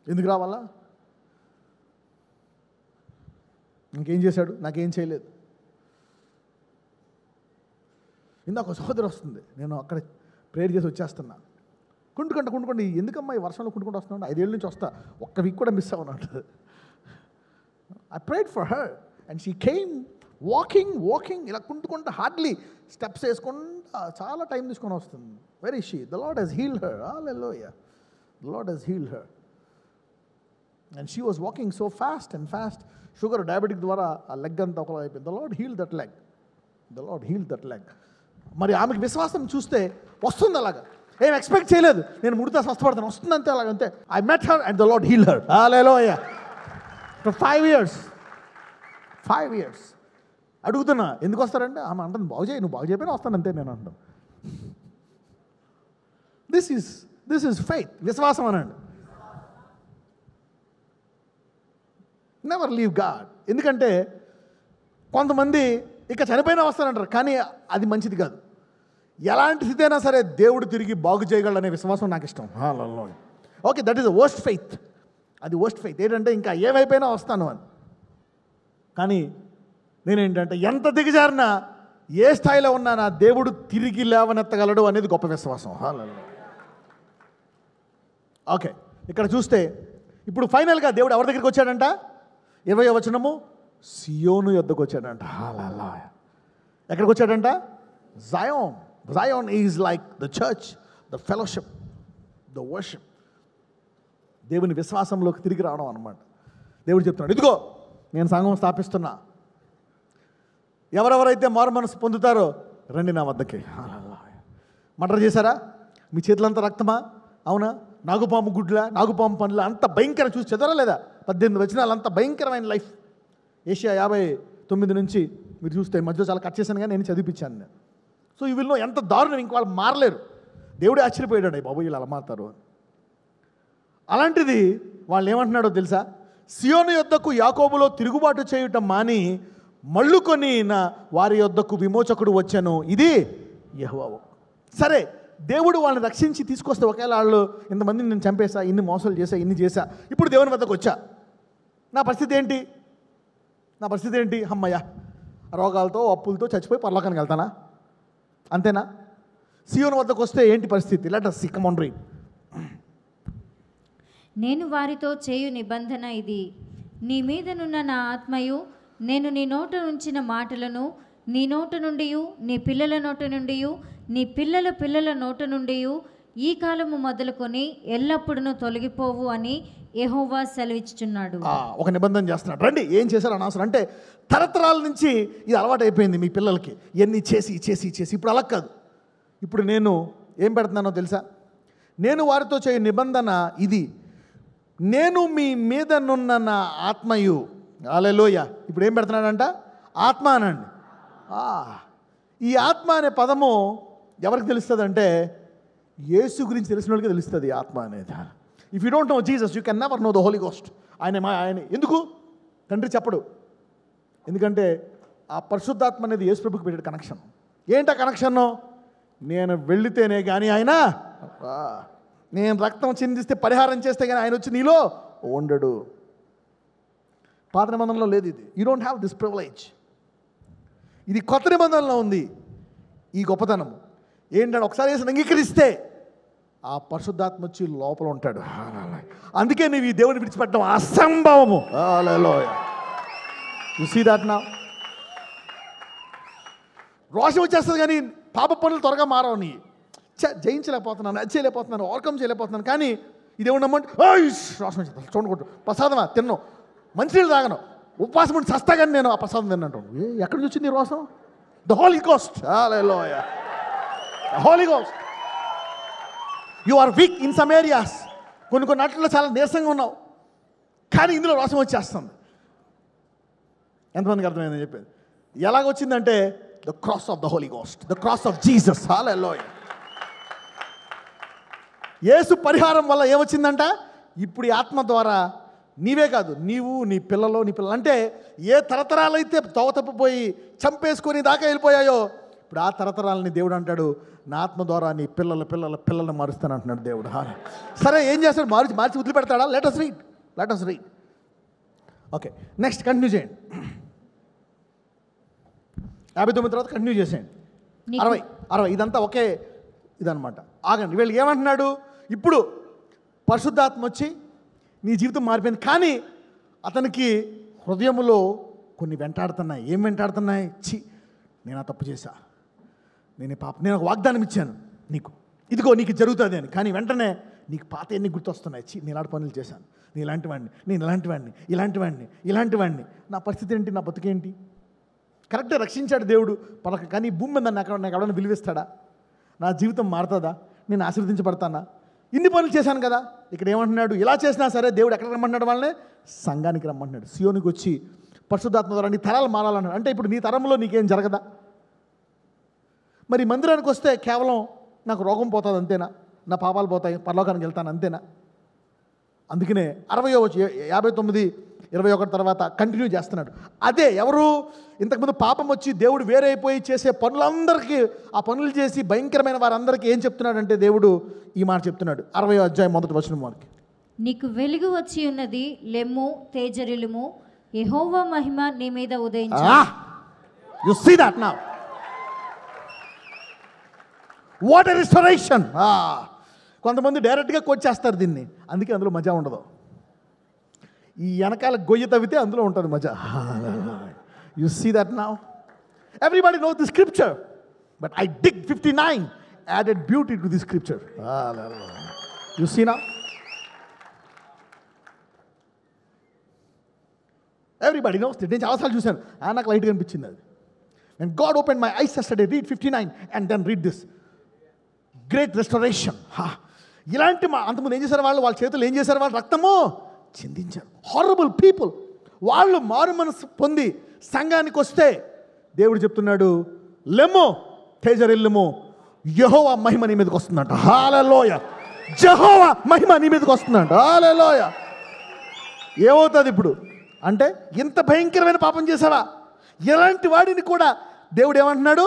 ఎందుకు రావాలా, ఇంకేం చేశాడు, నాకేం చేయలేదు. ఇందాక ఒక సహోదరి వస్తుంది, నేను అక్కడ ప్రేయర్ చేసి వచ్చేస్తున్నా, కుంటుకోండి ఎందుకమ్మా ఈ వర్షంలో కుంటుకుంటూ వస్తున్నాడు, 5 ఏళ్ళ నుంచి వస్తా, ఒక్క వీక్ కూడా miss అవ్వనట్టు. I prayed for her and she came walking ఇలా కుంటుకుంటూ హార్డ్లీ స్టెప్స్ వేసుకుంటా చాలా టైం తీసుకొని వస్తుంది. Where is she? The Lord has healed her. Hallelujah. The Lord has healed her. And she was walking so fast. Sugar diabetic ద్వారా ఆ లెగ్ అంతా ఒకలా అయిపోయింది. The Lord healed that leg. మరి ఆమెకి విశ్వాసం చూస్తే వస్తుంది అలాగా, ఏం ఎక్స్పెక్ట్ చేయలేదు, నేను ముడితే స్వస్థపడతాను, వస్తుంది అంతే, అలాగంతే. I met her and the Lord healed her. Hallelujah. For 5 years అడుగుతున్నా, ఎందుకు వస్తారంటే ఆమె అంటుంది, నువ్వు బాగు చేయకపోయినా వస్తానంతే నేను అంటాను. దిస్ ఈజ్ ఫెయిత్, విశ్వాసం అనండి. Never leave God. ఎందుకంటే కొంతమంది ఇక చనిపోయినా వస్తారంటారు, కానీ అది మంచిది కాదు. ఎలాంటి స్థితి అయినా సరే దేవుడు తిరిగి బాగు చేయగలడనే విశ్వాసం నాకు ఇష్టం. Okay, that is the worst faith. అది వర్స్ట్ ఫెయిత్ ఏంటంటే ఇంకా ఏమైపోయినా వస్తాను అని. కానీ నేనేంటంటే ఎంత దిగజారినా, ఏ స్థాయిలో ఉన్నా నా దేవుడు తిరిగి లేవనెత్తగలడు అనేది గొప్ప విశ్వాసం. ఓకే, ఇక్కడ చూస్తే ఇప్పుడు ఫైనల్గా దేవుడు ఎవరి దగ్గరికి వచ్చాడంట? 20వ వచనము, సియోను యొద్దకు వచ్చాడంట. ఎక్కడికి వచ్చాడంట? Zion is like the church, the fellowship, the worship. దేవుని విశ్వాసంలోకి తిరిగి రావడం అన్నమాట. దేవుడు చెప్తున్నాడు, ఇదిగో నేను సంఘం స్థాపిస్తున్నా, ఎవరెవరైతే మారు మనసు పొందుతారో రండి నా వద్దకి. మర్డర్ చేశారా? మీ చేతులంతా రక్తమా? అవునా? నాగుపాము గుడ్ల, నాగుపాము పండ్ల, అంత భయంకరం చూసి చెదరలేదా? 18 వచనాలు, అంత భయంకరమైన లైఫ్. ఏషియా 59 నుంచి మీరు చూస్తే, మధ్యలో చాలా కట్ చేశాను కానీ నేను చదివిపించాను నేను. సో ఈ వీళ్ళు ఎంత దారుణం, ఇంక వాళ్ళు మారలేరు. దేవుడే ఆశ్చర్యపోయాడు, బాబు వీళ్ళు అలా మారుతారు అని. అలాంటిది వాళ్ళు ఏమంటున్నాడో తెలుసా? సియోను యొద్దకు యాకోబులో తిరుగుబాటు చేయుట మాని మళ్ళుకొని వారి యొద్దకు విమోచకుడు వచ్చాను, ఇది యెహోవా. సరే, దేవుడు వాళ్ళని రక్షించి తీసుకొస్తే, ఒకవేళ వాళ్ళు ఇంతమందిని నేను చంపేసా, ఇన్ని మోసాలు చేశా, ఇన్ని చేశా, ఇప్పుడు దేవుని వద్దకు వచ్చా, నా పరిస్థితి ఏంటి? అమ్మయ్య, రోగాలతో అప్పులతో చచ్చిపోయి పరలోకానికి వెళ్తానా? అంతేనా? సియోను వద్దకు వస్తే ఏంటి పరిస్థితి? Let us see, come on, read. నేను వారితో చేయు నిబంధన ఇది, నీ మీదనున్న నా ఆత్మయు, నేను నీ నోట ఉంచిన మాటలను నీ నోట నుండి, నీ పిల్లల నోట నుండి, నీ పిల్లల పిల్లల నోట నుండి ఈ కాలము మొదలుకొని ఎల్లప్పుడూ తొలగిపోవు అని యెహోవా సెలవిచ్చుచున్నాడు. ఒక నిబంధన చేస్తున్నాడు. రండి, ఏం చేశారు అనవసరం. అంటే తరతరాల నుంచి ఇది అలవాటు అయిపోయింది మీ పిల్లలకి, ఇవన్నీ చేసి. ఇప్పుడు అలా కాదు. ఇప్పుడు నేను ఏం పెడుతున్నానో తెలుసా? నేను వారితో చేయు నిబంధన ఇది, నేను మీ మీదనున్న నా ఆత్మయు. హల్లెలూయా. ఇప్పుడు ఏం పెడుతున్నాడంట? ఆత్మ అనండి. ఈ ఆత్మ అనే పదము ఎవరికి తెలుస్తుంది అంటే, యేసు గురించి తెలిసిన వాళ్ళకి తెలుస్తుంది ఆత్మ అనేది. If you don't know Jesus, you can never know the Holi Ghost. ఆయన ఎందుకు తండ్రి చెప్పడు? ఎందుకంటే ఆ పరిశుద్ధాత్మ అనేది యేసు ప్రభుకి పెట్టాడు కనెక్షన్. ఏంటా కనెక్షన్ను? నేను వెళితేనే కానీ ఆయన, నేను రక్తం చిందిస్తే పరిహారం చేస్తే కానీ ఆయన వచ్చి నీలో ఉండడు. పాత నిబంధనలో లేదు ఇది. You don't have this privilege. ఇది కొత్త నిబంధనలో ఉంది. ఈ గొప్పతనము ఏంటంటే ఒకసారి యేసుని అంగీకరిస్తే ఆ పరిశుద్ధాత్మ వచ్చి లోపల ఉంటాడు. అందుకే నీవు ఈ దేవుని విడిచిపెట్టడం అసంభవము. You see that now. రోషం వచ్చేస్తుంది కానీ పాప పనులు త్వరగా మారవు. నీ జయించలేకపోతున్నాను, అది చేయలేకపోతున్నాను, ఓవర్కమ్ చేయలేకపోతున్నాను. కానీ ఇది ఏమన్నా నమ్మంటే రోషం వచ్చేస్తుంది. చూడకూడదు, ప్రసాదమా తిన్నాను, మంచినీళ్ళు తాగను, ఉపవాసం ఉండి చస్తా కానీ నేను ఆ ప్రసాదం తిన్నట్టు. ఎక్కడి నుంచి వచ్చింది రోషం? The Holi Ghost. Hallelujah. Holy Ghost. You are weak in some areas. కొన్ని నాట్లలో చాలా నీరసంగా ఉన్నావు, కానీ ఇందులో రోషం వచ్చేస్తుంది. ఎంతమందికి అర్థమైందని చెప్పేది? ఎలాగొచ్చిందంటే the cross of the Holi ghost, the cross of Jesus. Hallelujah. Yesu పరిహారం వల్ల ఏమొచ్చిందంట? ఇప్పుడు ఈ ఆత్మ ద్వారా నీవే కాదు, నీవు నీ పిల్లలు అంటే ఏ తరతరాలైతే తోవ తప్పిపోయి చంపేసుకొని దాకా వెళ్ళిపోయాయో, ఇప్పుడు ఆ తరతరాలని దేవుడు అంటాడు, నా ఆత్మ ద్వారా నీ పిల్లల్ని మారుస్తాను అంటున్నాడు దేవుడు. సరే, ఏం చేస్తాడు? మార్చి వదిలిపెడతాడా? Let us read. Okay, next continue చేయండి. 59 తర్వాత కంటిన్యూ చేసేయండి. 60 ఇదంతా ఒకే ఇదనమాట. ఆగండి. వీళ్ళకి ఏమంటున్నాడు? ఇప్పుడు పరిశుద్ధాత్మ వచ్చి నీ జీవితం మారిపోయింది, కానీ అతనికి హృదయంలో కొన్ని వెంటాడుతున్నాయి. ఏం వెంటాడుతున్నాయి? నేను ఆ తప్పు చేశా, నేను ఒక వాగ్దానం ఇచ్చాను నీకు, ఇదిగో నీకు జరుగుతుంది అని. కానీ వెంటనే నీకు పాత ఎన్ని గుర్తొస్తున్నాయి. నేను ఇలాంటి పనులు చేశాను, నేను ఇలాంటివాడిని, నా పరిస్థితి ఏంటి, నా బతుకేంటి? కరెక్ట్గా రక్షించాడు దేవుడు పలక, కానీ భూమి మీద నాకు ఎవడన్నా విలువిస్తాడా? నా జీవితం మారుతుందా? నేను ఆశీర్వదించబడతానా? ఇన్ని పనులు చేశాను కదా. ఇక్కడ ఏమంటున్నాడు? ఇలా చేసినా సరే దేవుడు ఎక్కడ రమ్మంటున్నాడు? వాళ్ళనే సంఘానికి రమ్మంటున్నాడు. సియోనికి వచ్చి పరిశుద్ధాత్మ ద్వారా నీ తరాలు మారాలన్నాడు. అంటే ఇప్పుడు నీ తరంలో నీకేం జరగదా? మరి మందిరానికి వస్తే కేవలం నాకు రోగం పోతుంది అంతేనా? నా పాపాలు పోతాయి, పరలోకానికి వెళ్తాను అంతేనా? అందుకనే 59:21 తర్వాత కంటిన్యూ చేస్తున్నాడు. అదే ఎవరు ఇంతకుముందు పాపం వచ్చి దేవుడు వేరైపోయి చేసే పనులందరికీ, ఆ పనులు చేసి భయంకరమైన వారందరికీ ఏం చెప్తున్నాడంటే దేవుడు ఈ మాట చెప్తున్నాడు. 60వ అధ్యాయం 1వ వచనం వారికి. నీకు వెలుగు వచ్చి ఉన్నది, లెమ్ము, తేజరిల్లుము, యెహోవా మహిమ నీ మీద ఉదయించు. You see that now. What a restoration. కొంతమంది డైరెక్ట్గా కొచ్చేస్తారు దీన్ని, అందుకే అందులో మజా ఉండదు. ఈ వెనకాల గొయ్యి తవ్వితే అందులో ఉంటుంది మజా. You see that now. Everybody knows the scripture, but I dig 59 added beauty to the scripture. You see now? Everybody knows it. నేను చాలాసార్లు చూశాను, నాకు లైట్గా అనిపించింది అది. And God opened my eyes yesterday. Read 59 and then read this. Great restoration. ఇలాంటి అంతకుముందు ఏం చేశారు వాళ్ళు? వాళ్ళ చేతులు ఏం చేశారు? వాళ్ళు రక్తము చిందించారు. Horrible people. వాళ్ళు మారు మనసు పొంది సంఘానికి వస్తే దేవుడు చెప్తున్నాడు, లెమ్ము, తేజరిల్లుము, యెహోవా మహిమ నీ మీదకి వస్తుందంట. హల్లెలూయా. యెహోవా మహిమ నీ మీదకి వస్తుందంట. హల్లెలూయా. ఏమవుతుంది ఇప్పుడు అంటే, ఇంత భయంకరమైన పాపం చేశావా? ఎలాంటి వాడిని కూడా దేవుడు ఏమంటున్నాడు?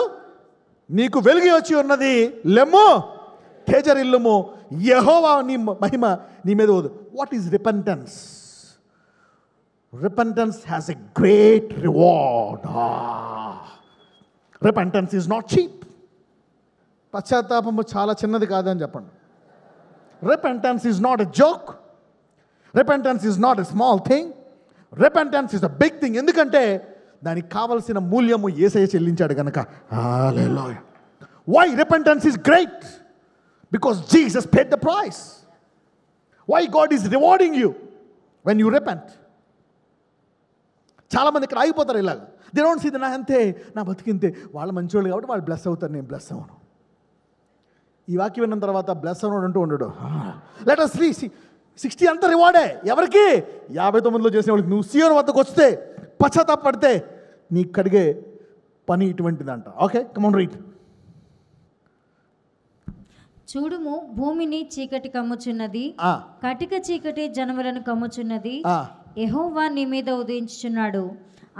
నీకు వెలుగు వచ్చి ఉన్నది, లెమ్ము, తేజరిల్లుము, యెహోవా నీ మహిమ నీ మీద వద్దు. What is repentance? Repentance has a great reward. Repentance is not cheap. పశ్చాత్తాపము చాలా చిన్నది కాదని చెప్పండి. Repentance is not a joke. Repentance is not a small thing. Repentance is a big thing. ఎందుకంటే దానికి కావలసిన మూల్యము యేసయ్య చెల్లించాడు కనుక. Hallelujah. Why repentance is great? Because Jesus paid the price. Why God is rewarding you when you repent. చాలామంది ఇక్కడ ఆగిపోతారు ఇలాగ. దే డోంట్ సీ ద నా అంతే, నా బతికింతే, వాళ్ళు మంచివాళ్ళు కాబట్టి వాళ్ళు బ్లెస్ అవుతారు, నేను బ్లెస్ అవ్వను. ఈ వాక్యం విన్న తర్వాత బ్లెస్ అవ్వడం అంటూ ఉండడు. లెట్ us see 60 అంతా రివార్డే. ఎవరికి? 59లో చేసిన వాళ్ళకి. నువ్వు సియోను వద్దకు వస్తే, పశ్చాత్తాపడితే నీకు కడిగే పని ఇటువంటిదంట. Okay, come on read. చూడుము, భూమిని చీకటి కమ్ముచున్నది, కటిక చీకటి జనములను కమ్ముచున్నది, యెహోవా నీ మీద ఉదయించుచున్నాడు,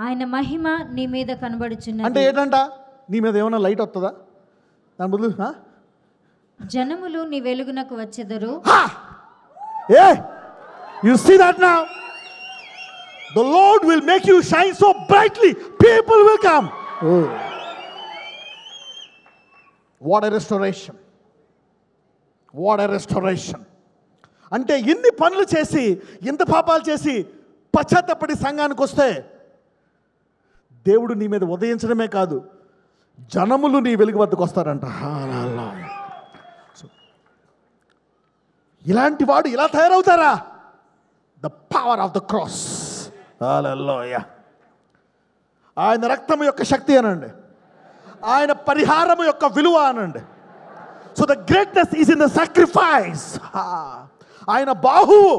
ఆయన మహిమ నీ మీద కనబడుచున్నది. అంటే ఏంటంట? నీ మీద ఏమైనా లైట్ వస్తుందా? దాని బదులు జనములు నీ వెలుగునకు వచ్చెదరు. You see that now? The Lord will make you shine so brightly. People will come. What a restoration, what a restoration. అంటే ఎన్ని పనులు చేసి, ఎంత పాపాలు చేసి పశ్చాత్తపడి సంఘానికి వస్తే దేవుడు నీ మీద ఉదయించడమే కాదు, జనములు నీ వెలుగు వద్దకు వస్తారంట. ఇలాంటి వాడు ఇలా తయారవుతారా? The power of the cross. Hallelujah. ఆయన రక్తం యొక్క శక్తి అనండి, ఆయన పరిహారము యొక్క విలువ అనండి. So the greatness is in the sacrifice. ఆయన బాహువు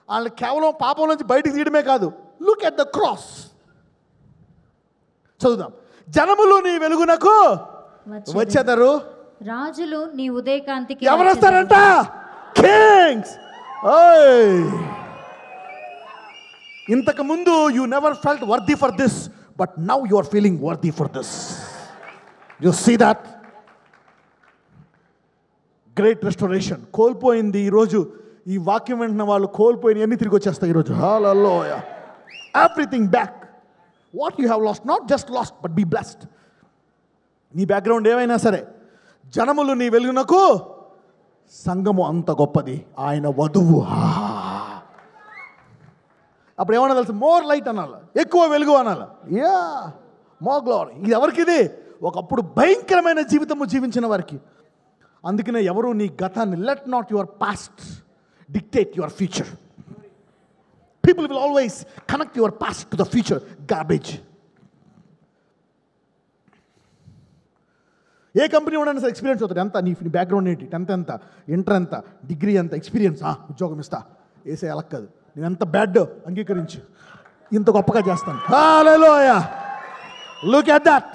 ఆయన కేవలం పాపం నుంచి బయటికి తీయడమే కాదు. Look at the cross. చదువుదాం. జనములు నీ వెలుగునకు వచ్చేదరు, రాజులు నీ ఉదయకాంతికి. ఎవరు వస్తారంట? కింగ్స్. ఇంతకు ముందు you never felt worthy for this, but now you are feeling worthy for this. You see that great restoration. కోల్పోయింది ఈరోజు ఈ వాక్యం వింటున్న వాళ్ళు కోల్పోయిన అన్ని తిరిగి వచ్చేస్తాయి ఈరోజు. Hallelujah. Everything back. What you have lost, not just lost but be blessed. నీ బ్యాక్గ్రౌండ్ ఏమైనా సరే, జనములు నీ వెలుగునకు, సంఘము అంత గొప్పది, ఆయన వధువు. అప్పుడు ఏమన్నా తెలుసు? మోర్ లైట్ అనాలి, ఎక్కువ వెలుగు అనాలి. Yeah, more glory. ఇది ఎవరికి? ఇది ఒకప్పుడు భయంకరమైన జీవితము జీవించిన వారికి. అందుకనే ఎవరు నీ గతాన్ని, let not your past dictate your future. People will always connect your past to the future. Garbage. A company ఉండడానికి సార్ ఎక్స్పీరియన్స్ అవుతుంది. ఎంత నీ బ్యాక్గ్రౌండ్ ఏంటి, 10th ఎంత, ఇంటర్ ఎంత, డిగ్రీ ఎంత, ఎక్స్పీరియన్స్, ఉద్యోగం ఇస్తా, వేసే అలా కాదు. నేను ఎంత బ్యాడ్ అంగీకరించి ఇంత గొప్పగా చేస్తాను. హల్లెలూయా. Look at that.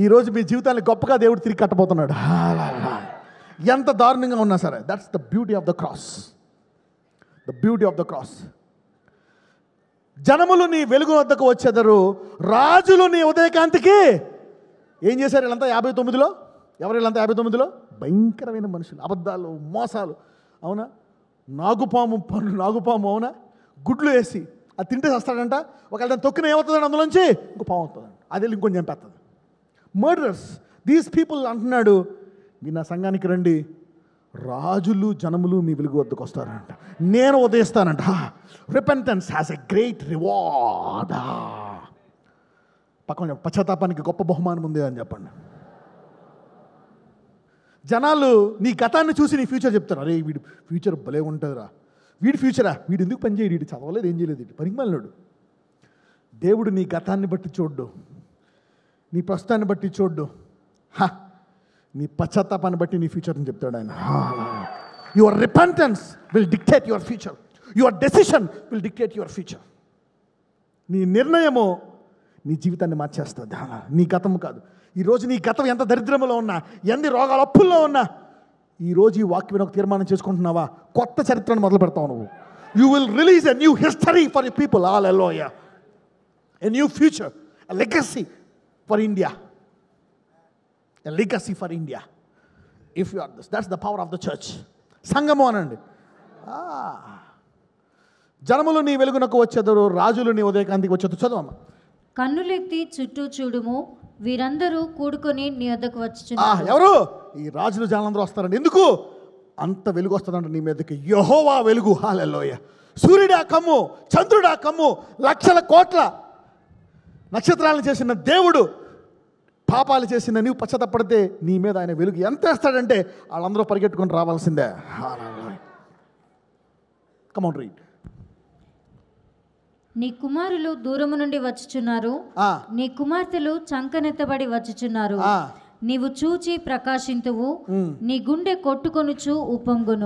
ఈరోజు మీ జీవితాన్ని గొప్పగా దేవుడు తిరిగి కట్టబోతున్నాడు. ఎంత దారుణంగా ఉన్నా సరే, that's the beauty of the cross. The beauty of the cross. జనములు నీ వెలుగు వద్దకు వచ్చేదరు, రాజులు నీ ఉదయకాంతికి. ఏం చేశారు వీళ్ళంతా 59లో? ఎవరు వీళ్ళంతా 59లో? భయంకరమైన మనుషులు, అబద్ధాలు, మోసాలు. అవునా? నాగుపాము అవునా? గుడ్లు వేసి అది తింటే వస్తాడంట. ఒకవేళ దాన్ని తొక్కిన ఏమవుతుందండి? అందులోంచి ఇంకో పాము అవుతుందండి. అది వెళ్ళి ఇంకొంచెం చంపేస్తుంది. మర్డరర్స్. దీస్ పీపుల్ అంటున్నాడు, మీరు నా సంఘానికి రండి, రాజులు జనములు మీ వెలుగు వద్దకు వస్తారంట, నేను ఉదయిస్తానంట. Repentance has a great reward. పక్కన పశ్చాత్తాపానికి గొప్ప బహుమానం ఉంది అని చెప్పండి. జనాలు నీ గతాన్ని చూసి నీ ఫ్యూచర్ చెప్తారు. అరే వీడి ఫ్యూచర్ భలే ఉంటుందిరా, వీడి ఫ్యూచరా, వీడు ఎందుకు పని చేయడు, వీడు చదవలేదు, ఏం చేయలేదు, వీడు పనికిమాలినాడు. దేవుడు నీ గతాన్ని బట్టి చూడ్డు, నీ ప్రస్తుతాన్ని బట్టి చూడ్డు, నీ పశ్చాత్తాపాన్ని బట్టి నీ ఫ్యూచర్ని చెప్తాడు ఆయన. Your repentance will dictate your future. Your decision will dictate your future. నీ నిర్ణయము నీ జీవితాన్ని మార్చేస్తుంది, నీ గతము కాదు. ఈరోజు నీ గతం ఎంత దరిద్రంలో ఉన్నా, ఎన్ని రోగాల అప్పుల్లో ఉన్నా, ఈరోజు ఈ వాక్యం ఒక తీర్మానం చేసుకుంటున్నావా, కొత్త చరిత్రను మొదలు పెడతావు నువ్వు. You will release a new history for you people. Hallelujah. A new future, a legacy for India. A legacy for India. If you are this, that's the power of the church. సంఘము అనండి. జనములు నీ వెలుగునకు వచ్చేదరు, రాజులు నీ ఉదయకాంతికి వచ్చేది. చదవమ్మా. కన్నులెత్తి చుట్టూ చూడుము, వీరందరూ కూడుకొని నీ వద్దకు వచ్చుచున్నారు. ఎవరు? ఈ రాజులు జనాలందరూ వస్తారండి. ఎందుకు? అంత వెలుగు వస్తుందంట నీ మీదకి. యెహోవా వెలుగు. హల్లెలూయా. సూర్యుడా కమ్ము, చంద్రుడా కమ్ము, లక్షల కోట్ల నక్షత్రాలను చేసిన దేవుడు, పాపాలు చేసిన నీవు పశ్చాత్తపడితే నీ మీద ఆయన వెలుగు ఎంత వేస్తాడంటే వాళ్ళందరూ పరిగెట్టుకొని రావాల్సిందే. Come on read. నీ కుమారులు దూరము నుండి వచ్చుచున్నారు, నీ కుమార్తెలు చంకనెత్తబడి వచ్చుచున్నారు. నీవు చూచి ప్రకాశింతువు, నీ గుండె కొట్టుకొనుచు ఉప్పొంగును.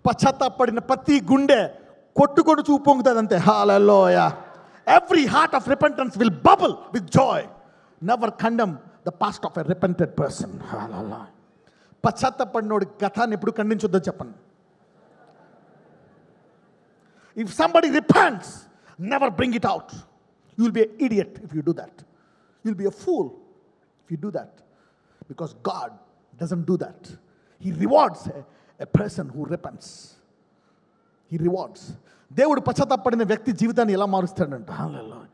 పశ్చాత్తాపడిన ప్రతి గుండె కొట్టుకొనుచు ఉప్పొంగుతుంది అంతే. హల్లెలూయా. Every heart of repentance will bubble with joy. Never condemn the past of a repented person. Hallelujah. పశ్చాత్తాపడినోడి గతాన్ని ఎప్పుడు ఖండించొద్దో చెప్పండి. If somebody repents, never bring it out. You will be an idiot if you do that. You will be a fool if you do that. Because God doesn't do that. He rewards a person who repents. He rewards. దేవుడు పశ్చాత్తాపడిన వ్యక్తి జీవితాన్ని ఎలా మారుస్తాడంట. హల్లెలూయా.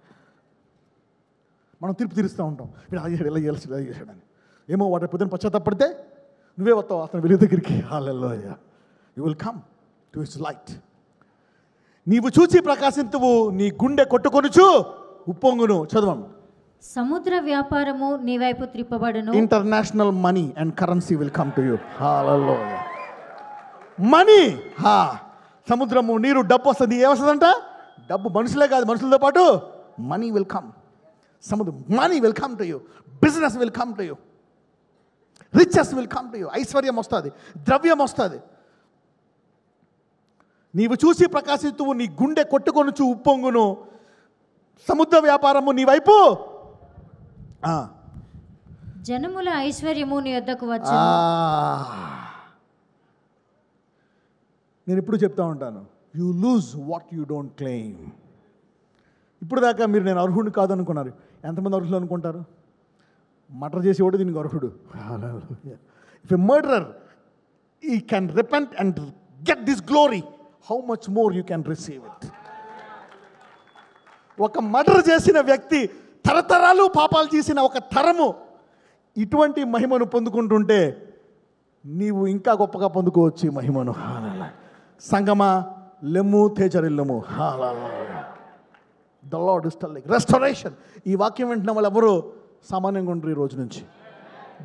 మనం తీర్పు తీరుస్తూ ఉంటాం, వీడు అలా చేశాడు, ఇలా చేసి ఇలా చేశాడని. ఏమో వాటి పొద్దున పశ్చాత్తపడితే నువ్వే వస్తావు అతని వెలుగు దగ్గరికి. Hallelujah. You will come to his light. నీవు చూచి ప్రకాశింతువు, నీ గుండె కొట్టుకొనుచు ఉప్పొంగును. చదవం. సముద్ర వ్యాపారము నీ వైపు త్రిప్పబడును. International money and currency will come to you. Hallelujah. Money, సముద్రము, నీరు, డబ్బు వస్తుంది. ఏమొస్తుందంట? డబ్బు మనుషులే కాదు, మనుషులతో పాటు మనీ విల్ కమ్. సముద్రం, money will come to you. Business will come to you. Riches will come to you. ఐశ్వర్యం వస్తుంది, ద్రవ్యం వస్తుంది. నీవు చూసి ప్రకాశితువు, నీ గుండె కొట్టుకొనుచు ఉప్పొంగును. సముద్ర వ్యాపారము నీ వైపు. జనముల ఐశ్వర్యము నీ వద్దకు వచ్చు. నేను ఎప్పుడు చెప్తా ఉంటాను, you lose what you don't claim. ఇప్పుడు దాకా మీరు నేను అర్హుడిని కాదు అనుకున్నారు. ఎంతమంది అర్హులు అనుకుంటారు? మర్డర్ చేసేవాడు దీనికి అర్హుడు. ఇఫ్ ఎ మర్డరర్ ఈ can repent and get this glory, how much more you can receive it. ఒక మర్డర్ చేసిన వ్యక్తి తరతరాలు పాపాలు చేసిన ఒక తరము ఇటువంటి మహిమను పొందుకుంటుంటే నీవు ఇంకా గొప్పగా పొందుకోవచ్చు ఈ మహిమను. సంగమా, లెమ్ము, తేజరిల్లము. The lord is telling restoration. ఈ వాక్యం వింటున్న వాళ్ళు ఎవరు సామాన్యంగా ఉండరు. ఈ రోజు నుంచి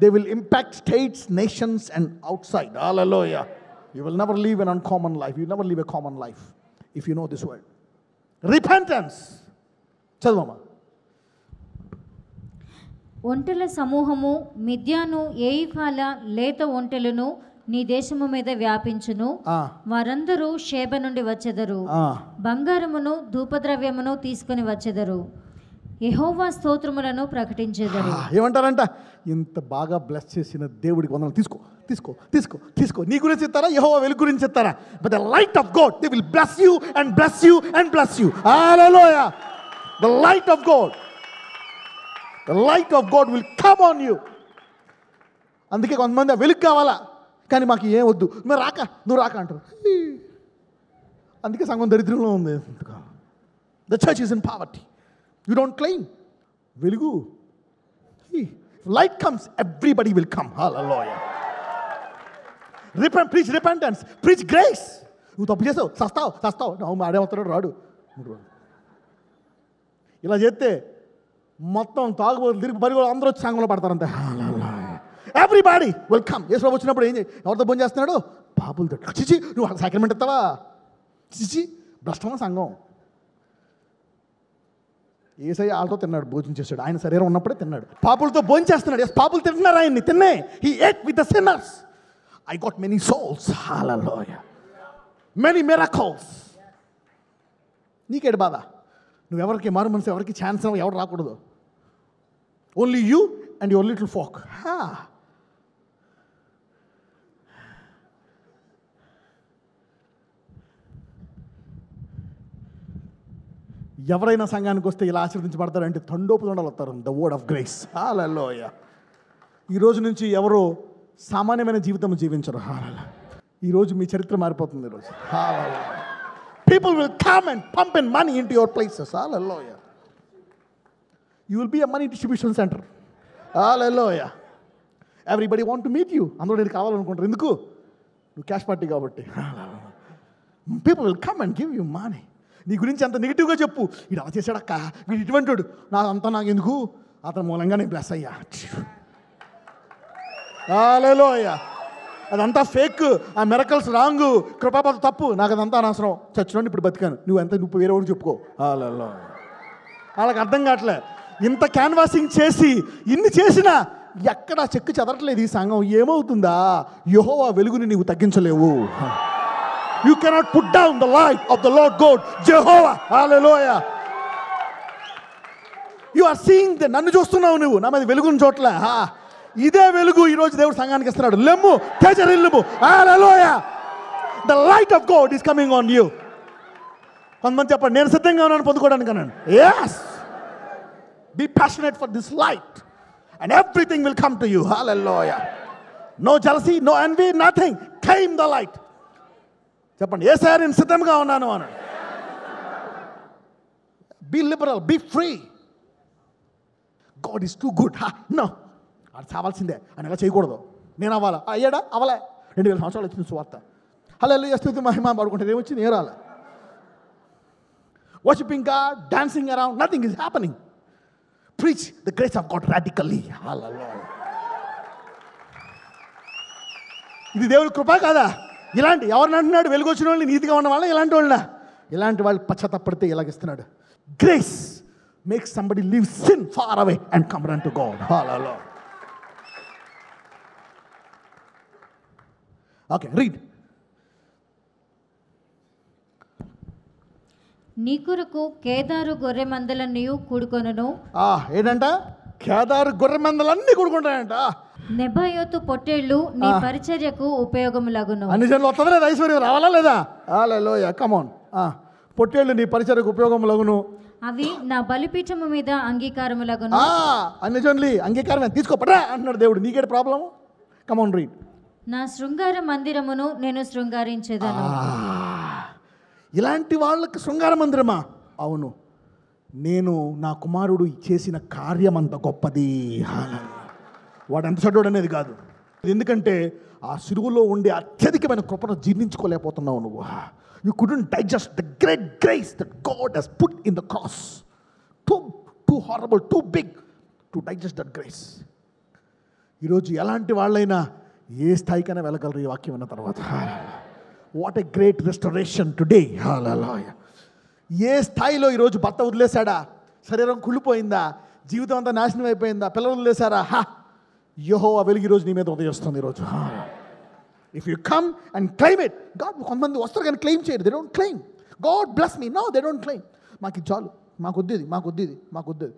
they will impact states, nations and outside. Hallelujah. You will never leave an uncommon life. You never leave a common life if you know this word. Repentance. చదవమా. ఒంటెల సమూహము మిద్యాను, ఏయిఫాల లేత ఒంటెలను నీ దేశము మీద వ్యాపించును. వారందరూ షేబ నుండి వచ్చెదరు. బంగారమును ధూపద్రవ్యమును తీసుకుని వచ్చెదరు. యెహోవా స్తోత్రములను ప్రకటించెదరు. ఏమంటారంట? ఇంత బాగా బ్లెస్ చేసిన దేవుడికి వందనాలు. తీసుకో తీసుకో తీసుకో తీసుకో. నీ గురించి చెప్తారా? యెహోవా వెలుగు గురించి చెప్తారా? But the light of God, they will bless you and bless you and bless you. Hallelujah. The light of God, the light of God will come on you. అందుకే కొంతమంది వెలుగు కావాలా కానీ మాకు ఏం వద్దు, నువ్వు రాక అంటారు. అందుకే సంఘం దరిద్రంలో ఉంది. The church is in poverty. You don't claim వెలుగు. Light comes, everybody will come. Hallelujah. Preach repentance, preach grace. నువ్వు తప్పు చేసావు, చస్తావు. నువ్వు ఆడే వస్తాడు, రాడు. ఇలా చేస్తే మొత్తం తాగుబోతులు తిరిగి పరిగొలు అందరూ వచ్చి సంఘంలో పడతారంతే. Everybody welcome. యేసు వచ్చినప్పుడు ఏం చేయి? ఎవరితో భోజనం చేస్తున్నాడు? పాపులతో. చిచి, నువ్వు సాక్రమెంట్ ఇస్తావా? చిచి, భ్రష్టమా సంఘం. యేసయ్య వాళ్ళతో తిన్నాడు, భోజనం చేశాడు. ఆయన శరీరం ఉన్నప్పుడే తిన్నాడు. పాపులతో భోజనం చేస్తున్నాడు. పాపులు తింటున్నారు ఆయన్ని. He ate with the sinners. I got many souls. Hallelujah. Many miracles. నీకేడు బాధ? నువ్వెవరికి మారు మనసు, ఎవరికి ఛాన్స్ ఎవరు రాకూడదు. Only you and your little folk. ఎవరైనా సంఘానికి వస్తే ఇలా ఆశీర్వదించబడతారంటే తండోపుతండాలు వస్తారు. The word of grace. Hallelujah. ఈ రోజు నుంచి ఎవరు సామాన్యమైన జీవితం జీవించరు. ఈరోజు మీ చరిత్ర మారిపోతుంది. ఈరోజు people will come and pump in money into your places. Hallelujah. You will be a money distribution centre. Hallelujah. Everybody want to meet you. అందరూ నేను కావాలనుకుంటారు. ఎందుకు? నువ్వు క్యాష్ పార్టీ కాబట్టి. People will come and give you money. నీ గురించి అంత నెగిటివ్గా చెప్పు. వీడు అలా చేశాడక్క, వీడు ఇటువంటి వాడు, నాదంతా నాకు ఎందుకు, అతని మూలంగా నేను బ్లెస్ అయ్యా. హల్లెలూయా. అదంతా ఫేక్, ఆ మిరకల్స్ రాంగు, కృపాపద తప్పు, నాకు అదంతా అనవసరం, చచ్చినోడిని ఇప్పుడు బతికాను, నువ్వు వేరే వాడికి చెప్పుకో. హల్లెలూయా. వాళ్ళకి అర్థం కావట్లే. ఇంత క్యాన్వాసింగ్ చేసి ఇన్ని చేసినా ఎక్కడ చెక్కు చెదరట్లేదు ఈ సంఘం. ఏమవుతుందా? యెహోవా వెలుగుని నీవు తగ్గించలేవు. You cannot put down the light of the Lord God, Jehovah. Hallelujah. You are seeing the నన్ను చూస్తున్నావు నువ్వు, నా మీద వెలుగుని చోట్ల. ఇదే వెలుగు ఈరోజు దేవుడు సంఘానికి ఇస్తున్నాడు. లెమ్ము, తేజరిల్లుము. Hallelujah. The light of God is coming on you. కొంతమంది చెప్పండి, నేను సిద్ధంగా ఉన్నాను పొందుకోవడానికి అన్నాను. Yes. Be passionate for this light and everything will come to you. Hallelujah. No jealousy, no envy, nothing. Claim the light. చెప్పండి, యేసయ్యా నేను సిద్ధంగా ఉన్నాను అన్నాడు. Be liberal, be free. God is too good. No, అది చావాల్సిందే, అని ఎలా చేయకూడదు. నేను అవ్వాలా? అయ్యాడా? అవలే. 2000 సంవత్సరాలు వచ్చింది సువార్త. హల్లెలూయా, స్తుతి మహిమ పడుకుంటే ఏమొచ్చింది? ఏ రాలే. Worshipping God, dancing around, nothing is happening. Preach the grace of God radically. Hallelujah. ఇది దేవుడి కృప కాదా? ఇలాంటి ఎవరిని అంటున్నాడు? వెలుగు వచ్చిన వాళ్ళని, నీతిగా ఉన్న వాళ్ళని, ఇలాంటి వాళ్ళు పశ్చాత్తపడితే ఇలాగిస్తున్నాడు. Grace makes somebody leave sin far away and come run to God. Hallelujah. Okay, read. నీ కొరకు కేదారు గొర్రె మందలన్నీ కూడుకొనును. ఏంటంట? కేదారు గొర్రె మందలన్నీ కూడుకుంటాయంట. నెబాయోతు పొట్టేళ్ళు నీ పరిచర్యకు ఉపయోగములగును. అన్ని జనులు వస్తుందా లేదా? ఐశ్వర్యం రావాలా లేదా? హల్లెలూయా, కమ్ ఆన్. పొట్టేళ్ళు నీ పరిచర్యకు ఉపయోగములగును. అవి నా బలిపీఠము మీద అంగీకారములగును. అన్ని జనులు అంగీకారం తీసుకోపడా అంటున్నాడు దేవుడు. నీకేంటి ప్రాబ్లము? Come on, read. నా శృంగార మందిరమును నేను శృంగారించేదను. ఇలాంటి వాళ్ళకి శృంగార మందిరమా? అవును, నేను నా కుమారుడు చేసిన కార్యం అంత గొప్పది. వాడు ఎంత చెడ్డోడు అనేది కాదు. ఎందుకంటే ఆ సిలువలో ఉండే అత్యధికమైన కృపను జీర్ణించుకోలేకపోతున్నావు నువ్వు. You couldn't digest the great grace that God has put in the cross. Too horrible, too big to digest that grace. ఈరోజు ఎలాంటి వాళ్ళైనా ఏ స్థాయికైనా వెళ్ళగలరు ఈ వాక్యం విన్న తర్వాత. What a great restoration today. Hallelujah. ఏ స్థాయిలో ఈరోజు భర్త వదిలేశాడా? శరీరం కుళ్ళిపోయిందా? జీవితం అంతా నాశనం అయిపోయిందా? పిల్లలు వదిలేశారా? యెహోవా వెలుగు ఈరోజు నీ మీద ఉదయిస్తుంది ఈరోజు. If you come and claim it, God. కొంతమంది వస్తారు కానీ క్లెయిమ్ చేయరు. They don't claim God bless me. No, they don't claim. మాకు ఇది చాలు, మాకు వద్దు.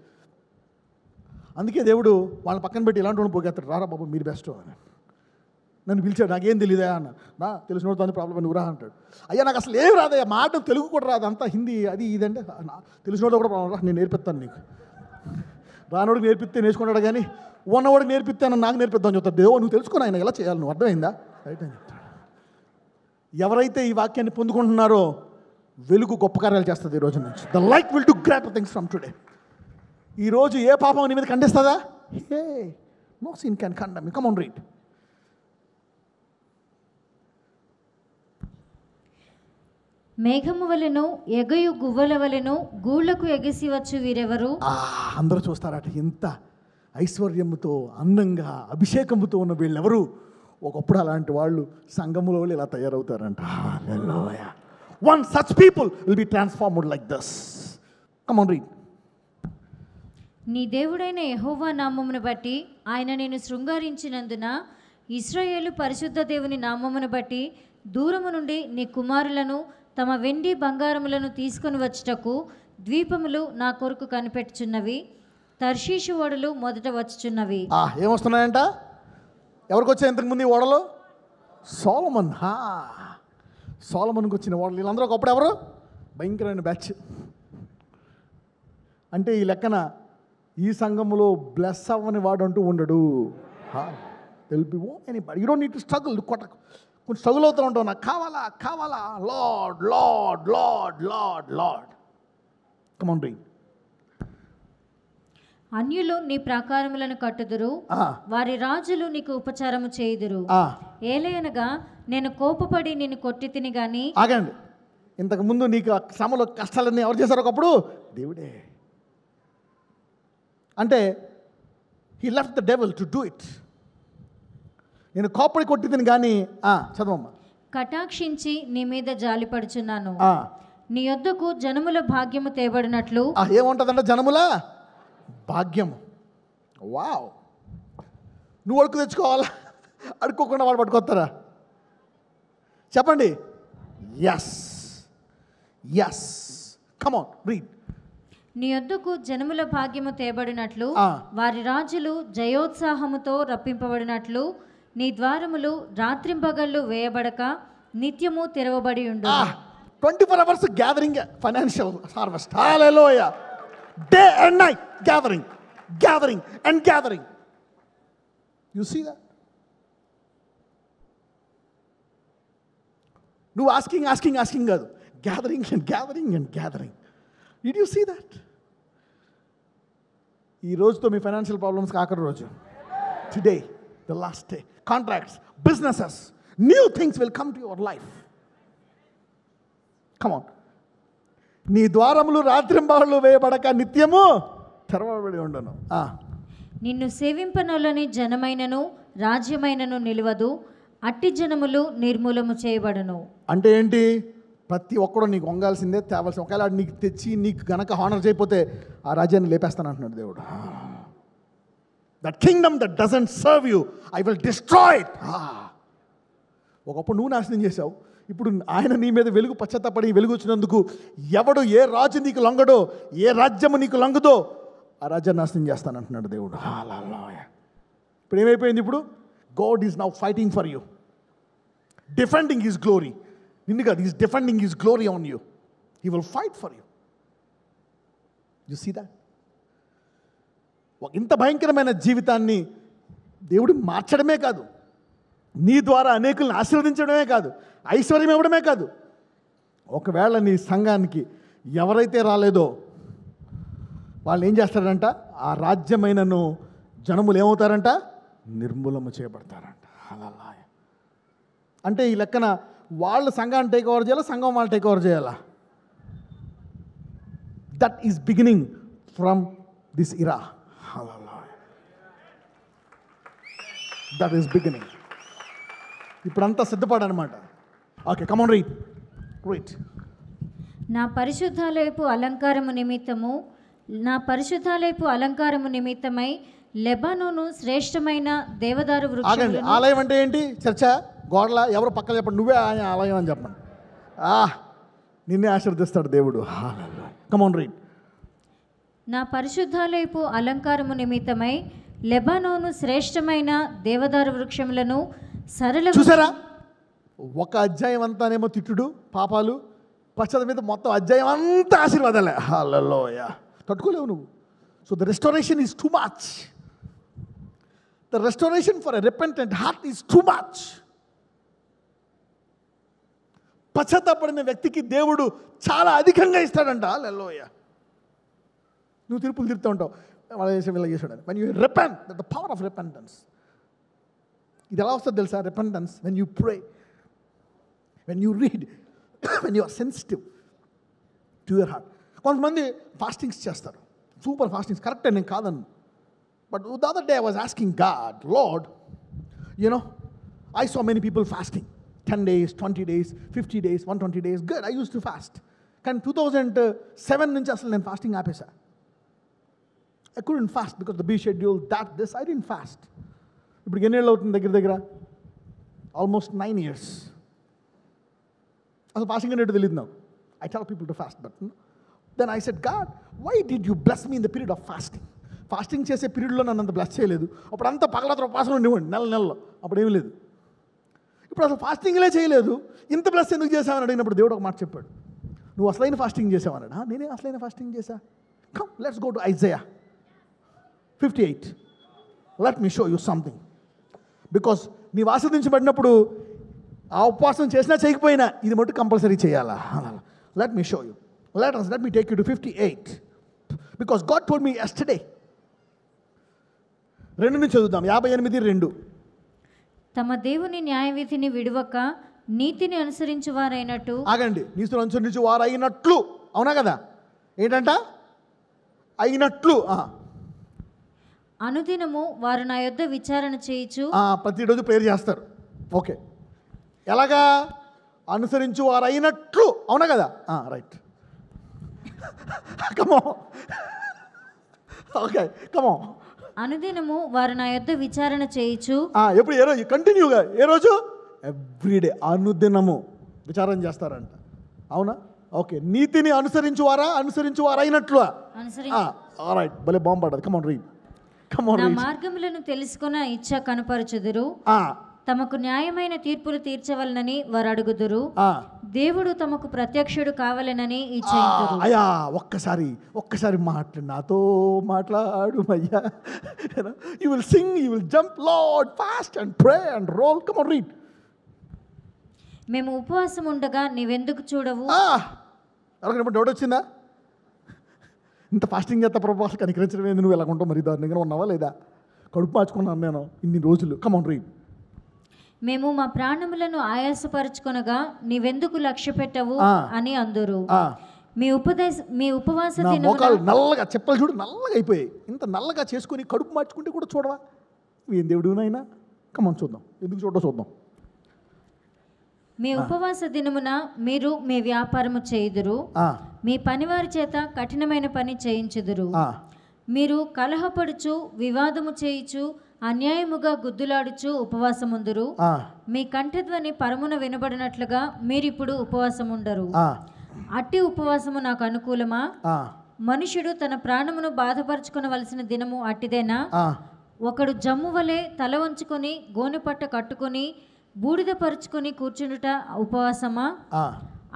అందుకే దేవుడు వాళ్ళని పక్కన పెట్టి ఇలాంటి వాళ్ళని పోగేస్తాడు. రారా బాబు, మీరు బెస్ట్ అని. నన్ను పిలిచాడు, నాకేం తెలియదా అన్న. నా తెలిసినోడు దాని ప్రాబ్లం నువ్వు రా అంటాడు. అయ్యా నాకు అసలు ఏమి రాదయ్యా, మాట తెలుగు కూడా రాదు, అంతా హిందీ అది ఇదంటే. తెలిసినోడు కూడా ప్రాబ్లం రా, నేను నేర్పిస్తాను నీకు. రానోడికి నేర్పిస్తే నేర్చుకున్నాడు కానీ ఉన్నవాడికి నేర్పిస్తాను నాకు నేర్పిద్దామని చెప్తాడు. దేవో నువ్వు తెలుసుకుని ఆయన ఎలా చేయాలి, నువ్వు అర్థమైందా? రైట్ అని చెప్తాడు. ఎవరైతే ఈ వాక్యాన్ని పొందుకుంటున్నారో వెలుగు గొప్ప కార్యాలు చేస్తుంది ఈ రోజు నుంచి. The light will do great things from today. ఈరోజు ఏ పాపం నీ మీద ఖండిస్తుందా? Hey, no sin can condemn. Come on, read. మేఘము వలెను ఎగయు గువ్వల వలెను గూళ్లకు ఎగిసి వచ్చు వీరెవరు? అందరూ చూస్తారట ఇంత ఐశ్వర్యముతో అందంగా అభిషేకముతో ఉన్న వీళ్ళెవరు? ఒకప్పుడు అలాంటి వాళ్ళు సంఘములో ఇలా తయారవుతారంట. హల్లెలూయా. One such people will be transformed like this. Come on, read. నీ దేవుడైన యెహోవా నామమును బట్టి ఆయన నేను శృంగారించినందున ఇశ్రాయేలు పరిశుద్ధ దేవుని నామమును బట్టి దూరము నుండి నీ కుమారులను తమ వెండి బంగారములను తీసుకొని వచ్చుటకు ద్వీపములు నా కొరకు కనిపెట్టుచున్నవి. తర్షీషు ఓడలు మొదట వచ్చుచున్నవి. ఏమొస్తున్నాయంట? ఎవరికి వచ్చాయి ఇంతకుముందు ఈ ఓడలు? సోలమన్. సోలమన్కి వచ్చిన ఓడలు. వీళ్ళందరూ ఒకప్పుడు ఎవరు? భయంకరమైన బ్యాచ్. అంటే ఈ లెక్కన ఈ సంఘములో బ్లెస్ అవ్వని వాడు అంటూ ఉండడు. You don't need to struggle. కొంచెం స్ట్రగుల్ అవుతూ ఉంటావు, నాకు కావాలా lord lord lord lord lord. Come on, read. అన్యులు నీ ప్రాకారములను కట్టుదురు, వారి రాజులు నీకు ఉపచారము చేయుదురు. ఏలయనగా నేను కోపపడి నిన్ను కొట్టి తిని గాని. ఆగండి. ఇంతకుముందు నీకు శ్రమలో కష్టాలన్నీ ఎవరు చేశారు? ఒకప్పుడు దేవుడే. అంటే he left the devil to do it. నేను కోపడి కొట్టి తిని కానీ. చదవమ్మా. కటాక్షించి నీ మీద జాలిపడుచున్నాను. నీ యొద్దకు జనముల భాగ్యము తేబడినట్లు. ఏముంటుందంట? జనముల భాగ్యము. వావ్. నువ్వు అడుగు తెచ్చుకోవాలా? అడుక్కోకుండా వాళ్ళు పట్టుకొస్తారా? చెప్పండి. ఎస్. Come on, read. నీ యొద్దకు జనముల భాగ్యము తేబడినట్లు వారి రాజులు జయోత్సాహముతో రప్పింపబడినట్లు నీ ద్వారములు రాత్రింపగళ్ళు వేయబడక నిత్యము తెరవబడి ఉండు. 24 hours gathering financial harvest. Hallelujah. Day and night gathering and gathering. You see that? నువ్వు ఆస్కింగ్ కాదు, gathering and gathering. Did you see that? ఈ రోజుతో మీ ఫైనాన్షియల్ ప్రాబ్లమ్స్కి ఆఖరి రోజు. Today the last day. Contracts, businesses, new things will come to your life. Come on. నీ ద్వారములు రాత్రింబవళ్ళు వేయబడక నిత్యము తెరవబడి ఉండను. నిన్ను సేవింపనొల్లని జనమైనను రాజ్యమైనను నిలవదు, అట్టి జనములు నిర్మూలము చేయబడును. అంటే ఏంటి? ప్రతి ఒక్కడు నీకు వంగాల్సిందే, తేవాల్సింది. ఒకవేళ నీకు తెచ్చి నీకు గనక హానర్ చేయకపోతే ఆ రాజ్యాన్ని లేపేస్తాను అంటున్నాడు దేవుడు. That Kingdom that doesn't serve you I will destroy it. ఒకప్పుడు నువ్వు నాశనం చేశావు, ఇప్పుడు ఆయన నీ మీద వెలుగు పశ్చాత్తపడి వెలుగు వచ్చినందుకు ఎవడు ఏ రాజు నీకు లొంగడో, ఏ రాజ్యము నీకు లొంగదో ఆ రాజ్యాన్ని నాశనం చేస్తానంటున్నాడు దేవుడు. ఇప్పుడు ఏమైపోయింది? ఇప్పుడు God is now fighting for you, defending his glory. నిన్ను కాదు, is defending his glory on you. He will fight for you. You see that? ఒక ఇంత భయంకరమైన జీవితాన్ని దేవుడు మార్చడమే కాదు, నీ ద్వారా అనేకులను ఆశీర్వదించడమే కాదు, ఐశ్వర్యం ఇవ్వడమే కాదు. ఒకవేళ నీ సంఘానికి ఎవరైతే రాలేదో వాళ్ళు ఏం చేస్తారంట? ఆ రాజ్యమైనను జనములు ఏమవుతారంట? నిర్మూలన చేయబడతారంట. అలా అంటే ఈ లెక్కన వాళ్ళు సంఘాన్ని టేక్ ఓవర్ చేయాలా, సంఘం వాళ్ళు టేక్ ఓవర్ చేయాలా? That is beginning from this era. That is beginning. ఇప్పుడంతా సిద్ధపడనమాట. Okay, come on, read. నా పరిశుద్ధాలయపు అలంకారము నిమిత్తమై లెబానోను శ్రేష్టమైన దేవదారు వృక్షములను. ఆలయం అంటే ఏంటి? చర్చ, గోడల? ఎవరు పక్కన చెప్పండి, నువ్వే ఆలయం అని చెప్పండి. నిన్నే ఆశీర్వదిస్తాడు దేవుడు. Come on, read. నా పరిశుద్ధాలయపు అలంకారము నిమిత్తమై లెబానోను శ్రేష్టమైన దేవదారు వృక్షములను సరళ. చూసారా? ఒక అధ్యాయం అంతానేమో తిట్టుడు, పాపాలు, పశ్చాత్త మీద మొత్తం అధ్యాయం అంతా ఆశీర్వాదాలే. హల్లెలూయా. తట్టుకోలేవు నువ్వు. So the restoration is too much. The restoration for a repentant heart is too much. పశ్చాత్తాపడిన వ్యక్తికి దేవుడు చాలా అధికంగా ఇస్తాడంట. హల్లెలూయా. నువ్వు తిరుపులు తిరుగుతూ ఉంటావు, వాళ్ళ చేసి వీళ్ళ చేసాడని. When you repent, that the power of repentance. ఇది ఎలా వస్తుంది తెలుసా? Repentance when you pray, when you read, when you are sensitive to your heart. కొంతమంది ఫాస్టింగ్స్ చేస్తారు, సూపర్ ఫాస్టింగ్స్, కరెక్టే, నేను కాదను. But the other day I was asking God, Lord, you know, I saw many people fasting 10 days, 20 days, 50 days, 120 days. Good, I used to fast. కానీ 2007 నుంచి అసలు నేను fasting ఆపేసా. I couldn't fast because the B schedule, that, this, I didn't fast. ఇప్పుడు ఎన్ని ఏళ్ళు అవుతుంది? దగ్గర ఆల్మోస్ట్ 9 years. అసలు ఫాస్టింగ్ అనేది తెలియదు నాకు. I tell people to fast, but then I said, God, why did you bless me in the period of fasting? Fasting చేసే పీరియడ్లో నన్ను అంత బ్లెస్ చేయలేదు. అప్పుడు అంతా పగలతో ఉపాసన ఉండేవాడిని నెలలో, అప్పుడు ఏమీ లేదు. ఇప్పుడు అసలు ఫాస్టింగ్లే చేయలేదు, ఇంత బ్లెస్ ఎందుకు చేసామని అడిగినప్పుడు దేవుడు ఒక మాట చెప్పాడు, నువ్వు అసలైన ఫాస్టింగ్ చేసావన్నాడు. నేనే అసలైన ఫాస్టింగ్ చేశా. Come, let's go to Isaiah 58. Let me show you something. Because నీవు ఆస్వాదించబడినప్పుడు ఆ ఉపవాసం చేసినా చేయకపోయినా ఇది మటు కంపల్సరీ చేయాలా. Let me show you. Let me take you to 58. Because God told me yesterday. 2 నుంచి చదువుదాం. 58:2. తమ దేవుని న్యాయవిధిని విడువక నీతిని అనుసరించు వారైనట్టు. ఆగండి. నీతిని అనుసరించు వారు అయినట్లు. అవునా కదా? ఏంటంట? అయినట్లు. అనుదినము వారు నా యొద్ద విచారణ చేయించు. ప్రతిరోజు ప్రేయర్ చేస్తారు. ఓకే, ఎలాగా? అనుసరించు వారు అయినట్లు. అవునా కదా? రైట్. కమో. ఓకే, కమో. అనుదినము వారు నా యొద్ద విచారణ చేయించు. ఎప్పుడు? ఏ రోజు? కంటిన్యూగా. ఏ రోజు? ఎవ్రీడే అనుదినము విచారణ చేస్తారంట. అవునా? ఓకే. నీతిని అనుసరించువారా? అనుసరించువారైనట్లు. రైట్. భలే బాంబడదు. Come on, read. నా మార్గములను తెలుసుకున్న ఇచ్చ కనపరచుదురు. తమకు న్యాయమైన తీర్పులు తీర్చవలనని వారు అడుగుదురు. దేవుడు తమకు ప్రత్యక్షుడు కావాలనని ఇచ్చేయుదురు. అయ్యా, ఒక్కసారి నాతో మాట్లాడు అయ్యా. You will sing, you will jump, Lord, fast and pray and roll. Come on, read. మేము ఉపవాసం ఉండగా నీవెందుకు చూడవు? ఎవరికైనా డౌట్ వచ్చిందా? ఇంత ఫాస్టింగ్ చేస్తా ప్రభు, అసలు కనికరించడం ఏంది, నువ్వు ఎలా ఉంటావు, మరి దారుణంగా ఉన్నావా లేదా, కడుపు మార్చుకున్నాను నేను ఇన్ని రోజులు. కమాన్ రీడ్. మేము మా ప్రాణములను ఆయాసపరచుకొనగా నీవెందుకు లక్ష్య పెట్టవు అని అందరు. మీ ఉపవాస మోకాలు నల్లగా, చెప్పలు చూడు నల్లగా అయిపోయాయి. ఇంత నల్లగా చేసుకుని కడుపు మార్చుకుంటే కూడా చూడవా, ఏం దేవుడు నాయనా. కమాన్ చూద్దాం, ఎందుకు చూద్దాం. మీ ఉపవాస దినమున మీరు మీ వ్యాపారము చేయుదురు, మీ పనివారి చేత కఠినమైన పని చేయించుదురు. మీరు కలహపడుచు వివాదము చేయుచు అన్యాయముగా గుద్దులాడుచు ఉపవాసముందురు. మీ కంఠధ్వని పరమున వినబడినట్లుగా మీరిప్పుడు ఉపవాసముండరు. అట్టి ఉపవాసము నాకు అనుకూలమా? మనుషుడు తన ప్రాణమును బాధపరచుకొనవలసిన దినము అట్టిదేనా? ఒకడు జమ్ము వలె తల వంచుకొని గోనెపట్ట కట్టుకొని బూడిద పరుచుకొని కూర్చుండుట ఉపవాసమా?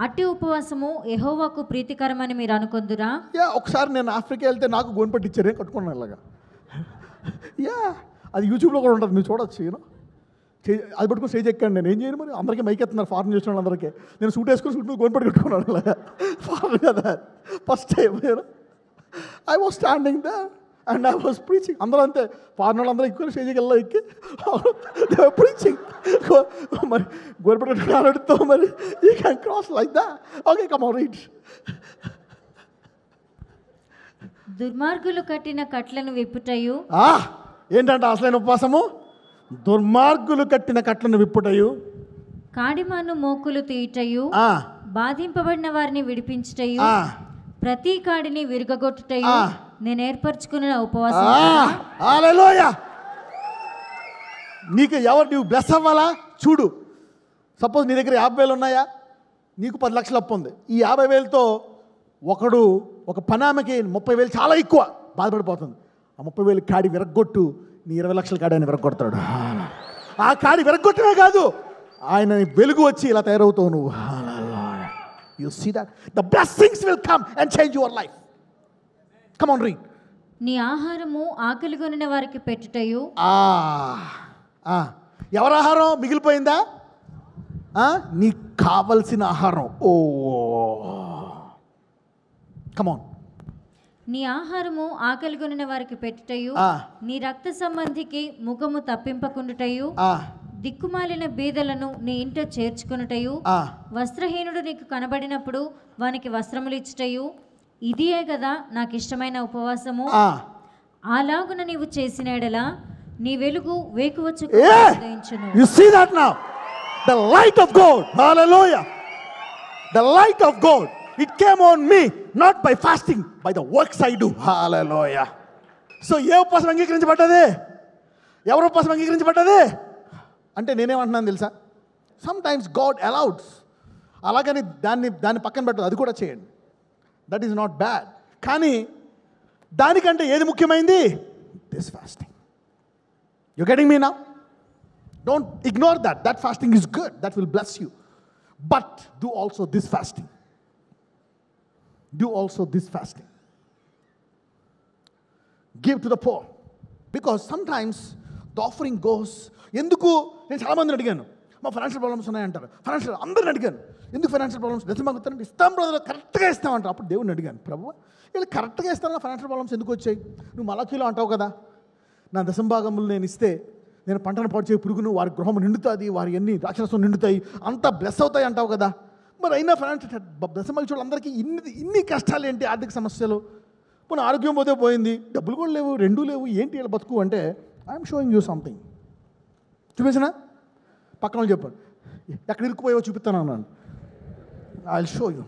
అట్టి ఉపవాసము యెహోవాకు ప్రీతికరమని మీరు అనుకొందురా? ఒకసారి నేను ఆఫ్రికా వెళ్తే నాకు గోనెపట్టు ఇచ్చారే, కట్టుకున్నాను ఇలాగా. అది యూట్యూబ్లో కూడా ఉంటుంది, మీరు చూడొచ్చు. అది పట్టుకుని స్టేజ్ ఎక్కాను. నేను ఏం చేయను మరి, అందరికీ మైక్ ఎత్తున్నారు, ఫారెన్ చేసిన వాళ్ళందరికీ. నేను సూట్ వేసుకుని సూట్ మీద గోనెపట్టు కట్టుకున్నాను ఇలాగా, ఫారెన్ కదా, first time. I was standing they and I was preaching. అందరూ అంతే, ఫారెన్ వాళ్ళందరూ ఎక్కువ స్టేజ్కి వెళ్ళా ఎక్కి ప్రీచింగ్. మరి గోనెపట్టు కట్టుకున్నాడుతో మరి you can cross like that. Okay, come on read. దుర్మార్గులు కట్టిన కట్లను విప్పుటయు. ఏంటంటే అసలైన ఉపవాసము? దుర్మార్గులు కట్టిన కట్లను విప్పుటయు, కాడిమాను మోకులు తీయుటయు, బాధింపబడిన వారిని విడిపించుటయు, ప్రతి కాడిని విరగొట్టుటయు నేను ఏర్పరచుకున్న ఉపవాసం. హల్లెలూయా. నీకు నువ్వు బ్లెస్ అవ్వాలా? చూడు, సపోజ్ నీ దగ్గర 50,000 ఉన్నాయా, నీకు 10 లక్షలు అప్పు ఉంది. ఈ 50,000తో ఒకడు ఒక పనామకి 30,000 చాలా ఎక్కువ బాధపడిపోతుంది. ఆ 30,000 కాడి విరగొట్టు, నీ 20 లక్షల కాడి ఆయన విరగొడతాడు. ఆ కాడి విరగొట్టమే కాదు, ఆయన వెలుగు వచ్చి ఇలా తయారవుతావు నువ్వు. You see that the blessings will come and change your life. Come on read. నీ ఆహారము ఆకలిగొనిన వారికి పెట్టుటయు. ఎవరి ఆహారం మిగిలిపోయిందా? నీకు కావలసిన ఆహారం. Oh come on. నీ ఆహారము ఆకలిగొనిన వారికి పెట్టుటయు, నీ రక్త సంబంధికి ముఖము తప్పింపకుండుటయు, దిక్కుమాలిన బీదలను నీ ఇంట చేర్చుకొనుటయు, వస్త్రహీనుడు నీకు కనబడినప్పుడు వానికి వస్త్రములు ఇచ్చుటయు, ఇదియే కదా నాకు ఇష్టమైన ఉపవాసము. అలాగున నీవు చేసిన ఎడల నీ వెలుగు వేకువచ్చు. You see that now? The light of God. Hallelujah. The light of God. It came on me not by fasting, by the works I do. Hallelujah. So ఏ ఉపవాసం అంగీకరించబడ్డది? ఎవరు ఉపవాసం అంగీకరించబడ్డది అంటే నేనేమంటున్నాను తెలుసా? Some times God allows. అలాగని దాన్ని పక్కన పెట్టదు, అది కూడా చేయండి. That is not bad. కానీ దానికంటే ఏది ముఖ్యమైంది? This fasting. You getting me now? Don't ignore that. That fasting is good, that will bless you. But do also this fasting. Do also this fasting. Give to the poor. Because sometimes the offering goes. ఎందుకు నేను చాలామందిని అడిగాను, మా ఫైనాన్షియల్ ప్రాబ్లమ్స్ ఉన్నాయంటారు. ఫైనాన్షియల్ అందరిని అడిగాను, ఎందుకు ఫైనాన్షియల్ ప్రాబ్లమ్స్ దశమాగుతారంటే ఇస్తాం బ్రదర్, కరెక్ట్గా ఇస్తామంటారు. అప్పుడు దేవుడిని అడిగాను, ప్రభు వీళ్ళు కరెక్ట్గా ఇస్తాను, ఫైనాన్షియల్ ప్రాబ్లమ్స్ ఎందుకు వచ్చాయి? నువ్వు మలకీలో అంటావు కదా, నా దశంభాగములు నేను ఇస్తే నేను పంటను పాటు చేయ పురుగును వారి గృహం నిండుతుంది, వారి అన్ని రాక్షసం నిండుతాయి, అంతా బ్లెస్ అవుతాయి అంటావు కదా. మరి అయినా ఫైనాన్షియల్ దశమాలు చూడాలందరికీ ఇన్ని కష్టాలు ఏంటి? ఆర్థిక సమస్యలు, పోనీ ఆరోగ్యం పోతే పోయింది, డబ్బులు కూడా లేవు, రెండూ లేవు, ఏంటి ఇలా బతుకు అంటే ఐఎమ్ షోయింగ్ యూ సంథింగ్. చూపించినా పక్కన వాళ్ళు చెప్పాను, ఎక్కడ ఇరుక్కుపోయావో చూపిస్తాను అన్నాను. I will show you.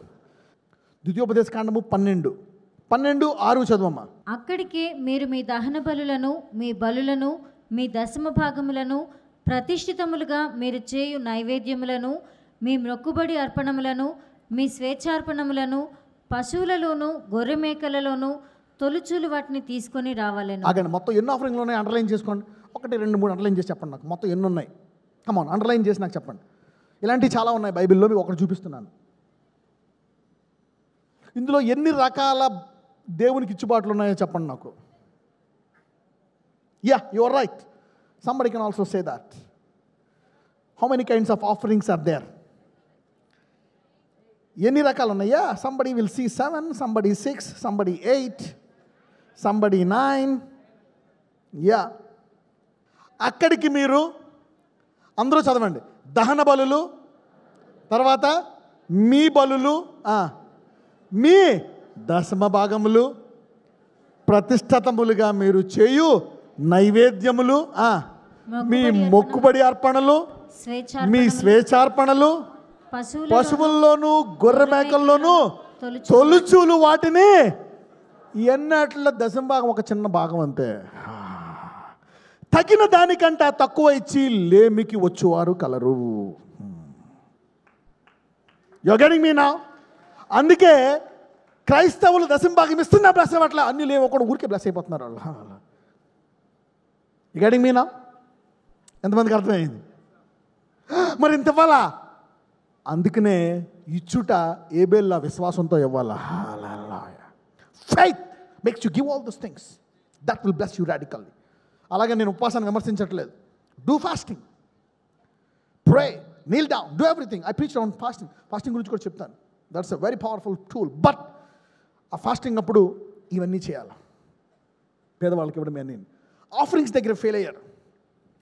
ద్వితీయోపదేశ కాండము 12:6 చదువమ్మా. అక్కడికే మీరు మీ దహన బలులను, మీ బలులను, మీ దశమ భాగములను, ప్రతిష్ఠితములుగా మీరు చేయు నైవేద్యములను, మీ మొక్కుబడి అర్పణములను, మీ స్వేచ్ఛార్పణములను, పశువులలోను గొర్రె మేకలలోను తొలుచూలు వాటిని తీసుకొని రావాలని. ఆగండి, మొత్తం ఎన్ని ఆఫరింగ్లు ఉన్నాయి అండర్లైన్ చేసుకోండి. 1, 2, 3 అండర్లైన్ చేసి చెప్పండి నాకు, మొత్తం ఎన్ని ఉన్నాయి. కమాన్ అండర్లైన్ చేసి నాకు చెప్పండి. ఇలాంటివి చాలా ఉన్నాయి బైబిల్లో, మీకు ఒకటి చూపిస్తున్నాను. ఇందులో ఎన్ని రకాల దేవునికి ఇచ్చుబాట్లు ఉన్నాయో చెప్పండి నాకు. Yeah, you are right. Somebody can also say that. How many kinds of offerings are there? ఎన్ని రకాలు ఉన్నాయా? Somebody will see 7, somebody 6, somebody 8. Somebody 9. Yeah, అక్కడికి మీరు అందరూ చదవండి. దహన బలులు, తర్వాత మీ బలులు, మీ దశమ భాగములు, ప్రతిష్ఠితములుగా మీరు చేయు నైవేద్యములు, మీ మొక్కుబడి అర్పణలు, మీ స్వేచ్ఛార్పణలు, పశువుల్లోనూ గొర్రె మేకల్లోనూ తొలుచులు వాటిని ఎన్నట్ల దశమ భాగం, ఒక చిన్న భాగం అంతే. తగిన దానికంటే తక్కువ ఇచ్చి లేమికి వచ్చువారు కలరు. You are getting me now? అందుకే క్రైస్తవులు దశమ భాగం ఇస్తున్నా బ్లెస్ అవ్వట్లా, అన్ని లేవు, ఒకడు ఊరికే బ్లెస్ అయిపోతున్నారు వాళ్ళు. You getting me now? ఎంతమందికి అర్థమైంది? మరి ఇంత ఇవ్వాలా? అందుకనే ఇచ్చుట ఏబేల్లా విశ్వాసంతో ఇవ్వాలా. Faith makes you give all those things, that will bless you radically. అలాగే నేను ఉపవాసాన్ని విమర్శించట్లేదు. Do fasting, pray, kneel down, do everything. I preach on fasting. Fasting గురించి కూడా చెప్తాను. That's a very powerful tool. But ఆ ఫాస్టింగ్ అప్పుడు ఇవన్నీ చేయాలి. పేదవాళ్ళకి ఇవ్వడం అన్నీ. ఆఫరింగ్స్ దగ్గర ఫెయిల్ అయ్యారు.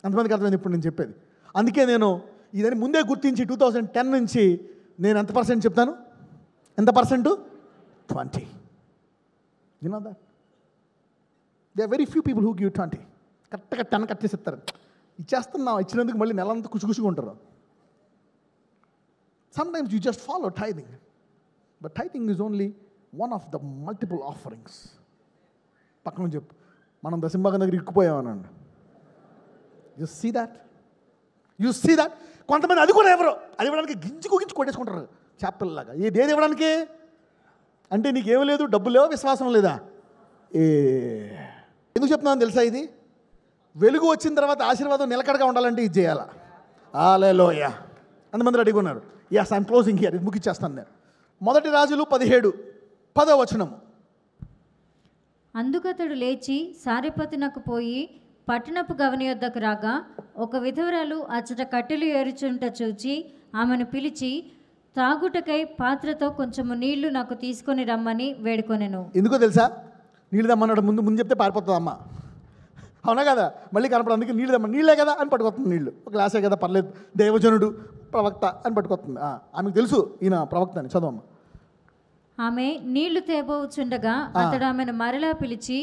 అంతమందికి అర్థమైంది ఇప్పుడు నేను చెప్పేది. అందుకే నేను ఇదని ముందే గుర్తించి 2010 నుంచి నేను ఎంత పర్సెంట్ చెప్తాను? ఎంత percent? 20. You know that they are very few people who give 20. కరెక్ట్గా 10 కట్ చేసి ఇస్తారు. ఇచ్చేస్తున్నాం, ఇచ్చినందుకు మళ్ళీ నెలంతా కుచుకుచుగా ఉంటారు. Sometimes you just follow tithing, but tithing is only one of the multiple offerings. పక్కన చెప్పు, మనం దశంభాగం దగ్గర ఇరుక్కుపోయామనండి. You see that? You see that? కొంతమంది అది కూడా ఎవరు అది ఇవ్వడానికి గింజు కొట్టేసుకుంటారు చేపల్లాగా. ఏది ఇవ్వడానికి అంటే నీకేం లేదు, డబ్బు లేవా, విశ్వాసం లేదా? ఎందుకు చెప్తున్నాను తెలుసా? ఇది వెలుగు వచ్చిన తర్వాత ఆశీర్వాదం నిలకడగా ఉండాలంటే ఇది చేయాలా. హల్లెలూయా. అంతమంది రెడీగా ఉన్నారు? Yes, I'm closing here. ఇది ముగిచ్చేస్తాను నేను. 1 రాజులు 17, 10వ వచనం. అందుకతడు లేచి సారెపతునకు పోయి పట్టణపు గవని యొద్దకు రాగా, ఒక విధవరాలు అచ్చట కట్టెలు ఏరుచుంట చూచి ఆమెను పిలిచి, త్రాగుటకై పాత్రతో కొంచెము నీళ్లు నాకు తీసుకొని రమ్మని వేడుకొనెను. ఎందుకో తెలుసా? నీళ్ళు దమ్మన్నాడు. ముందు చెప్తే పారిపోతుంది అమ్మ. అవునా కదా? మళ్ళీ కనపడ, అందుకే నీళ్ళు దమ్మ, నీళ్ళే కదా అని పట్టుకొస్తుంది. నీళ్ళు ఒక గ్లాసే కదా, పర్లేదు, దైవజనుడు ప్రవక్త అని పట్టుకొస్తుంది. ఆమెకు తెలుసు ఈయన ప్రవక్త అని. చదవమ్మ. ఆమె నీళ్లు తేబోచుండగా అతడు ఆమెను మరలా పిలిచి,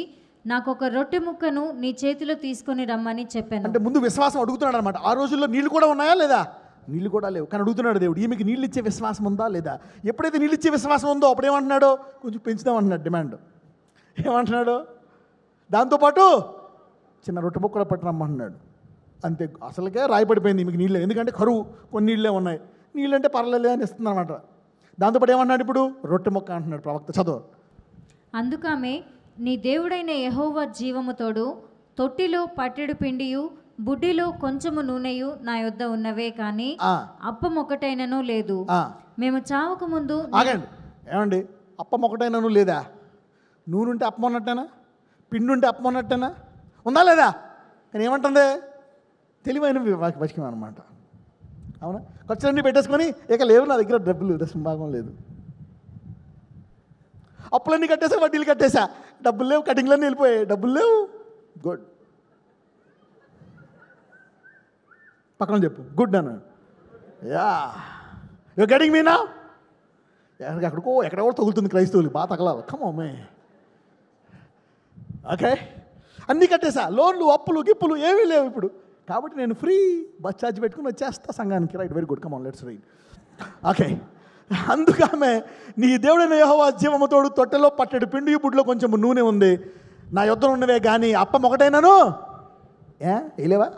నాకు ఒక రొట్టె ముక్కను నీ చేతిలో తీసుకొని రమ్మని చెప్పాను. అంటే ముందు విశ్వాసం అడుగుతున్నాడు అనమాట. ఆ రోజుల్లో నీళ్ళు కూడా ఉన్నాయా లేదా? నీళ్ళు కూడా లేవు, కానీ అడుగుతున్నాడు దేవుడు, ఈమెకి నీళ్ళు ఇచ్చే విశ్వాసం ఉందా లేదా? ఎప్పుడైతే నీళ్ళు ఇచ్చే విశ్వాసం ఉందో అప్పుడు ఏమంటున్నాడు? కొంచెం పెంచుదామంటున్నాడు డిమాండ్. ఏమంటున్నాడు? దాంతోపాటు చిన్న రొట్టె ముక్కలు పట్టురమ్మంటున్నాడు. అంతే, అసలుకే రాయపడిపోయింది ఈమెకి నీళ్ళు. ఎందుకంటే కరువు, కొన్ని నీళ్ళే ఉన్నాయి. నీళ్ళు అంటే పర్లేదు అని ఇస్తుంది అనమాట. దాంతోపాటు ఏమంటున్నాడు ఇప్పుడు? రొట్టె ముక్క అంటున్నాడు ప్రవక్త. చదువు. అందుకామె, నీ దేవుడైన యెహోవా జీవము తోడు, తొట్టిలో పట్టెడు పిండియు బుడ్డిలో కొంచెము నూనెయు నా యొద్ద ఉన్నవే, కానీ అప్పం ఒకటైనను లేదు. మేము చావక ముందు. ఆగండి, ఏమండి? అప్పం ఒకటైనను లేదా? నూనె ఉంటే అప్పం ఉన్నట్టేనా? పిండి ఉంటే అప్పం ఉన్నట్టేనా? ఉందా లేదా? కానీ ఏమంటుంది? తెలివైన వాక్యం అనమాట. అవునా? ఖర్చులన్నీ పెట్టేసుకొని ఇక లేవు నా దగ్గర డబ్బులు, దశమ భాగం లేదు. అప్పులన్నీ కట్టేసా, వడ్డీలు కట్టేసా, డబ్బులు లేవు, కటింగ్లన్నీ వెళ్ళిపోయాయి, డబ్బులు లేవు. గుడ్. పక్కన చెప్పు, గుడ్ అన్నాడు. Yeah, you getting me now? ఎక్కడెక్కడ తగులుతుంది క్రైస్తవులు, బాగా తగలాలి. Come on may. ఓకే, అన్నీ కట్టేసా, లోన్లు, అప్పులు, గిప్పులు ఏమీ లేవు ఇప్పుడు. కాబట్టి నేను ఫ్రీ బస్ ఛార్జ్ పెట్టుకుని వచ్చేస్తా సంఘానికి. Right, very good, come on, let's read. Okay, అందుకమే, నీ దేవుడైన యెహోవా జీవము తోడు, తొట్టెలో పట్టెడు పిండి బుడ్లో కొంచెం నూనె ఉంది, నా యొద్ద ఉన్నవే, కానీ అప్పం ఒకటైనాను వేయలేవా?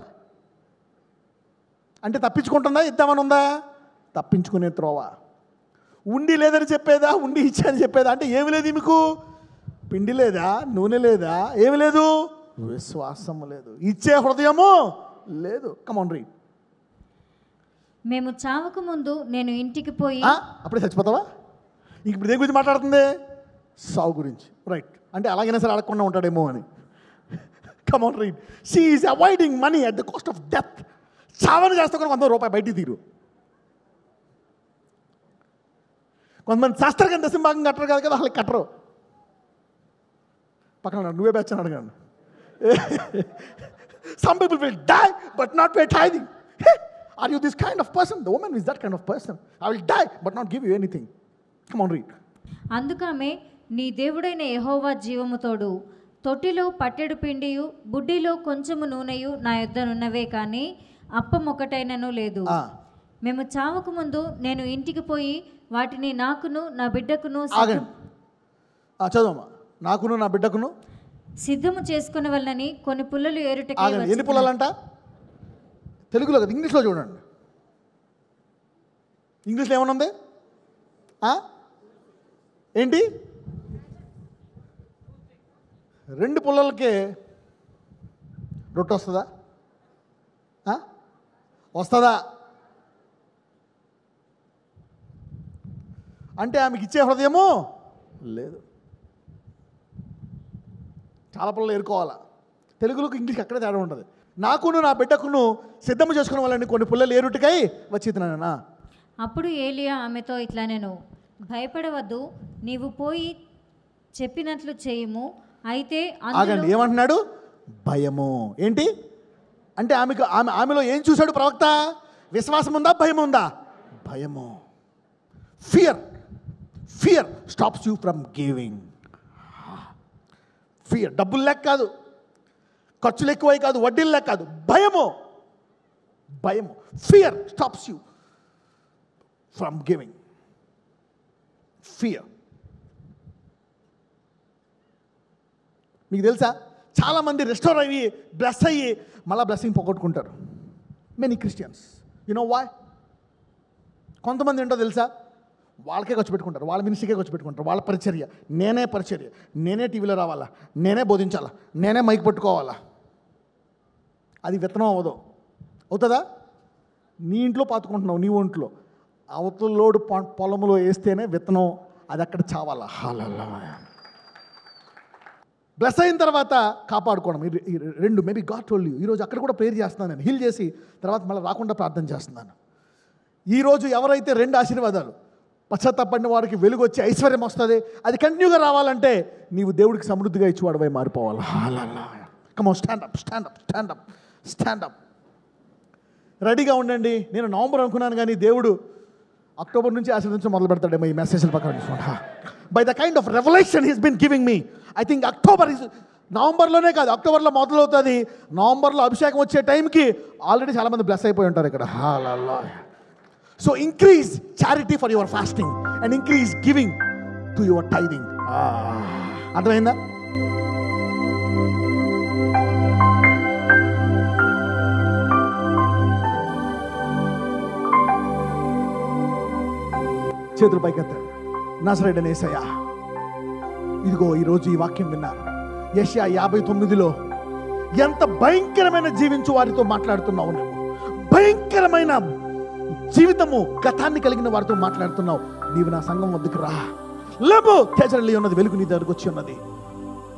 అంటే తప్పించుకుంటుందా, ఇద్దామని ఉందా? తప్పించుకునే త్రోవ. ఉండి లేదని చెప్పేదా, ఉండి ఇచ్చాని చెప్పేదా? అంటే ఏమి లేదు మీకు, పిండి లేదా, నూనె లేదా, ఏమి లేదు, విశ్వాసము లేదు, ఇచ్చే హృదయము లేదు. Come on read. మేము చావక ముందు నేను ఇంటికి పోయి. అప్పుడే చచ్చిపోతావా? ఇంక ఇప్పుడు దేని గురించి మాట్లాడుతుంది? సావు గురించి. రైట్, అంటే అలాగైనా సరే అడగకుండా ఉంటాడేమో అని. Come on read. She is avoiding money at the cost of death. చావని చేస్తే కూడా ₹100 బయటికి తీరు. కొంతమంది శాస్త్రగంధ సింభాగం కట్టరు కదా, అసలు కట్టరు. పక్కన నువ్వే బ్యాచ్ అని అడగండి. Some people will die but not pay tithing. Hey, are you this kind of person? The woman is that kind of person. I will die but not give you anything. Come on, read. అందుకామె, నీ దేవుడైన యెహోవా జీవము తోడు, తొట్టిలో పట్టెడు పిండియు బుడ్డిలో కొంచెము నూనెయు నా యొద్దనున్నవే కానీ అప్పం ఒకటైనను లేదు. మేము చావకు ముందు నేను ఇంటికి పోయి వాటిని నాకును నా బిడ్డకును చదవమ్మా. నాకును నా బిడ్డకును సిద్ధము చేసుకునే వాళ్ళని కొన్ని పుల్లలు ఏరుటకి. ఎన్ని పుల్లలంట? తెలుగులో కదా, ఇంగ్లీష్లో చూడండి. ఇంగ్లీష్లో ఏమనుంది? ఏంటి? 2 పుల్లలకే రొట్టె వస్తుందా? వస్తుందా? అంటే ఆమెకి ఇచ్చే హృదయమో లేదు. చాలా పుల్లలు ఏరుకోవాలా. తెలుగులోకి ఇంగ్లీష్కి అక్కడే తేడా ఉంటుంది. నాకును నా బిడ్డకును సిద్ధము చేసుకున్న వాళ్ళని కొన్ని పుల్లలు ఏరుటికై వచ్చితున్నానా. అప్పుడు ఏలియా ఆమెతో ఇట్లా, నేను భయపడవద్దు, నీవు పోయి చెప్పినట్లు చేయము. అయితే ఏమంటున్నాడు? భయము. ఏంటి అంటే ఆమెలో ఏం చూశాడు ప్రవక్త? విశ్వాసం ఉందా, భయం ఉందా? భయము. Fear stops you from giving. Fear డబ్బులు లెక్క కాదు, ఖర్చులు ఎక్కువై కాదు, వడ్డీలు లెక్క కాదు, భయము. Fear stops you from giving. Fear. మీకు తెలుసా, చాలామంది రెస్టోర్ అయ్యి బ్లెస్ అయ్యి మళ్ళీ బ్లెస్సింగ్ పోగొట్టుకుంటారు. Many Christians. You know why? కొంతమంది ఏంటో తెలుసా, వాళ్ళకే ఖర్చు పెట్టుకుంటారు, వాళ్ళ మినిస్ట్రీకే ఖర్చు పెట్టుకుంటారు. వాళ్ళ పరిచర్య, నేనే టీవీలో రావాలా, నేనే బోధించాలా, నేనే మైక్ పట్టుకోవాలా. అది విత్తనం అవ్వదు. అవుతుందా? నీ ఇంట్లో పాతుకుంటున్నావు, నీ ఒంట్లో. అవతలోడు పొలంలో వేస్తేనే విత్తనం, అది అక్కడ చావాలా. బ్లెస్ అయిన తర్వాత కాపాడుకోవడం. ఈ 2 మేబీ గాడ్ టోల్డ్ యూ. ఈరోజు అక్కడ కూడా ప్రేయర్ చేస్తున్నాను నేను. హీల్ చేసి తర్వాత మళ్ళీ రాకుండా ప్రార్థన చేస్తున్నాను. ఈరోజు ఎవరైతే 2 ఆశీర్వాదాలు, పశ్చాత్తాపడిన వారికి వెలుగు వచ్చి ఐశ్వర్యం వస్తుంది, అది కంటిన్యూగా రావాలంటే నీవు దేవుడికి సమృద్ధిగా ఇచ్చేవాడిపై మారిపోవాలి. Come on, stand up. రెడీగా ఉండండి. నేను నవంబర్ అనుకున్నాను కానీ దేవుడు అక్టోబర్ నుంచి ఆశీర్వదించడం మొదలు పెడతాడేమో ఈ మెసేజ్ల పక్కన. By the kind of revolution he's been giving me. I think నవంబర్లోనే కాదు, అక్టోబర్లో మొదలవుతుంది. నవంబర్లో అభిషేకం వచ్చే టైంకి ఆల్రెడీ చాలామంది బ్లెస్ అయిపోయి ఉంటారు ఇక్కడ. So increase charity for your fasting and increase giving to your tithing. అర్థమైందా? చేతులు పైకెత్తాడు. నజరేయుడైన యేసయ్యా, ఇదిగో ఈరోజు ఈ వాక్యం విన్నారు. యెషయా 59లో ఎంత భయంకరమైన జీవించు వారితో మాట్లాడుతున్నావు నువ్వు. భయంకరమైన జీవితము, గతాన్ని కలిగిన వారితో మాట్లాడుతున్నావు. నీవు నా సంఘం వద్దకు రా. లేబో తేజరల్లి ఉన్నది, వెలుగు నీ దగ్గరకు వచ్చి ఉన్నది.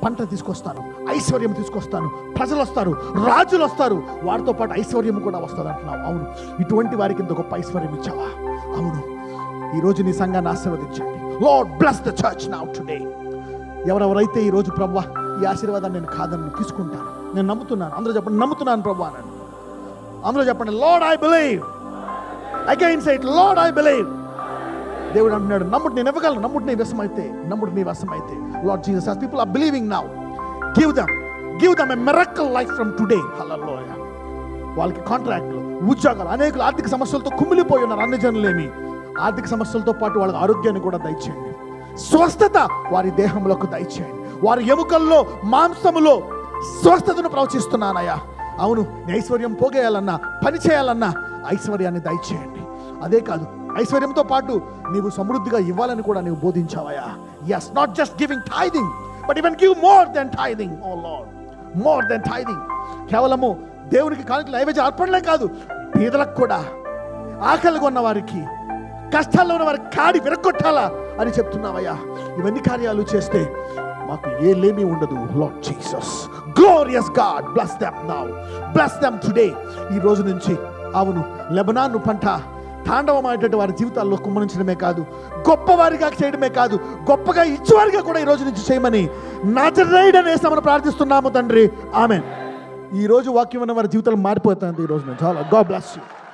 పంట తీసుకొస్తాను, ఐశ్వర్యం తీసుకొస్తాను, ప్రజలు వస్తారు, రాజులు వస్తారు, వారితో పాటు ఐశ్వర్యం కూడా వస్తుంది అంటున్నావు. అవును, ఇటువంటి వారికి ఇంత గొప్ప ఐశ్వర్యం ఇచ్చావా? అవును. ఈరోజు నీ సంఘాన్ని ఆశీర్వదించండి. Lord bless the church now today. ఎవరెవరైతే ఈరోజు ప్రభువా ఈ ఆశీర్వాదాన్ని నేను కాదని తీసుకుంటాను, నేను నమ్ముతున్నాను. అందరూ చెప్పండి, నమ్ముతున్నాను ప్రభువా. అందరూ చెప్పండి, lord I believe. Again say it, Lord I believe. దేవుడు అంటున్నాడు, నమ్ముడు నేను ఇవ్వగలను, నమ్ముడు నీ వశమైతే. Lord Jesus, as people are believing now, give them a miracle life from today. Hallelujah. వాళ్ళకి కాంట్రాక్ట్లు, ఉద్యోగాలు, అనేకులు ఆర్థిక సమస్యలతో కుమిలిపోయి ఉన్నారు. అన్ని జనులేమి ఆర్థిక సమస్యలతో పాటు వాళ్ళకి ఆరోగ్యాన్ని కూడా దయచేయండి. స్వస్థత వారి దేహంలోకి దయచేయండి. వారి ఎముకల్లో, మాంసములో స్వస్థతను ప్రవచిస్తున్నానయ్యా. అవును, నీ ఐశ్వర్యం పోగేయాలన్నా, పని చేయాలన్నా ఐశ్వర్యాన్ని దయచేయండి. అదే కాదు, ఐశ్వర్యంతో పాటు నీవు సమృద్ధిగా ఇవ్వాలని కూడా నీవు బోధించావయ్యా. yes, not just giving tithing but even give more than tithing. oh Lord, more than tithing. కేవలము దేవునికి కానుకలు నైవేద్య అర్పణలే కాదు, పేదలకు కూడా, ఆకలిగా ఉన్న వారికి, కష్టాల్లో ఉన్న వారికి కాడి విరగొట్టాలా అని చెప్తున్నావయ్యా. ఇవన్నీ కార్యాలు చేస్తే మాకు ఏమీ ఉండదు. Lord Jesus, glorious God, bless them now, bless them today. ఈ రోజు నుంచి అవును, లెబనాను పంట తాండవమైనటువంటి వారి జీవితాల్లో కుమ్మరించడమే కాదు, గొప్పవారిగా చేయడమే కాదు, గొప్పగా ఇచ్చేవారిగా కూడా ఈ రోజు నుంచి చేయమని నజరేయుడైన యేసునామమున ప్రార్థిస్తున్నాము తండ్రి. ఆమేన్. ఈ రోజు వాక్యం ఉన్న వారి జీవితాలు మారిపోతుంది ఈ రోజు. చాలా గాడ్ బ్లెస్ యూ.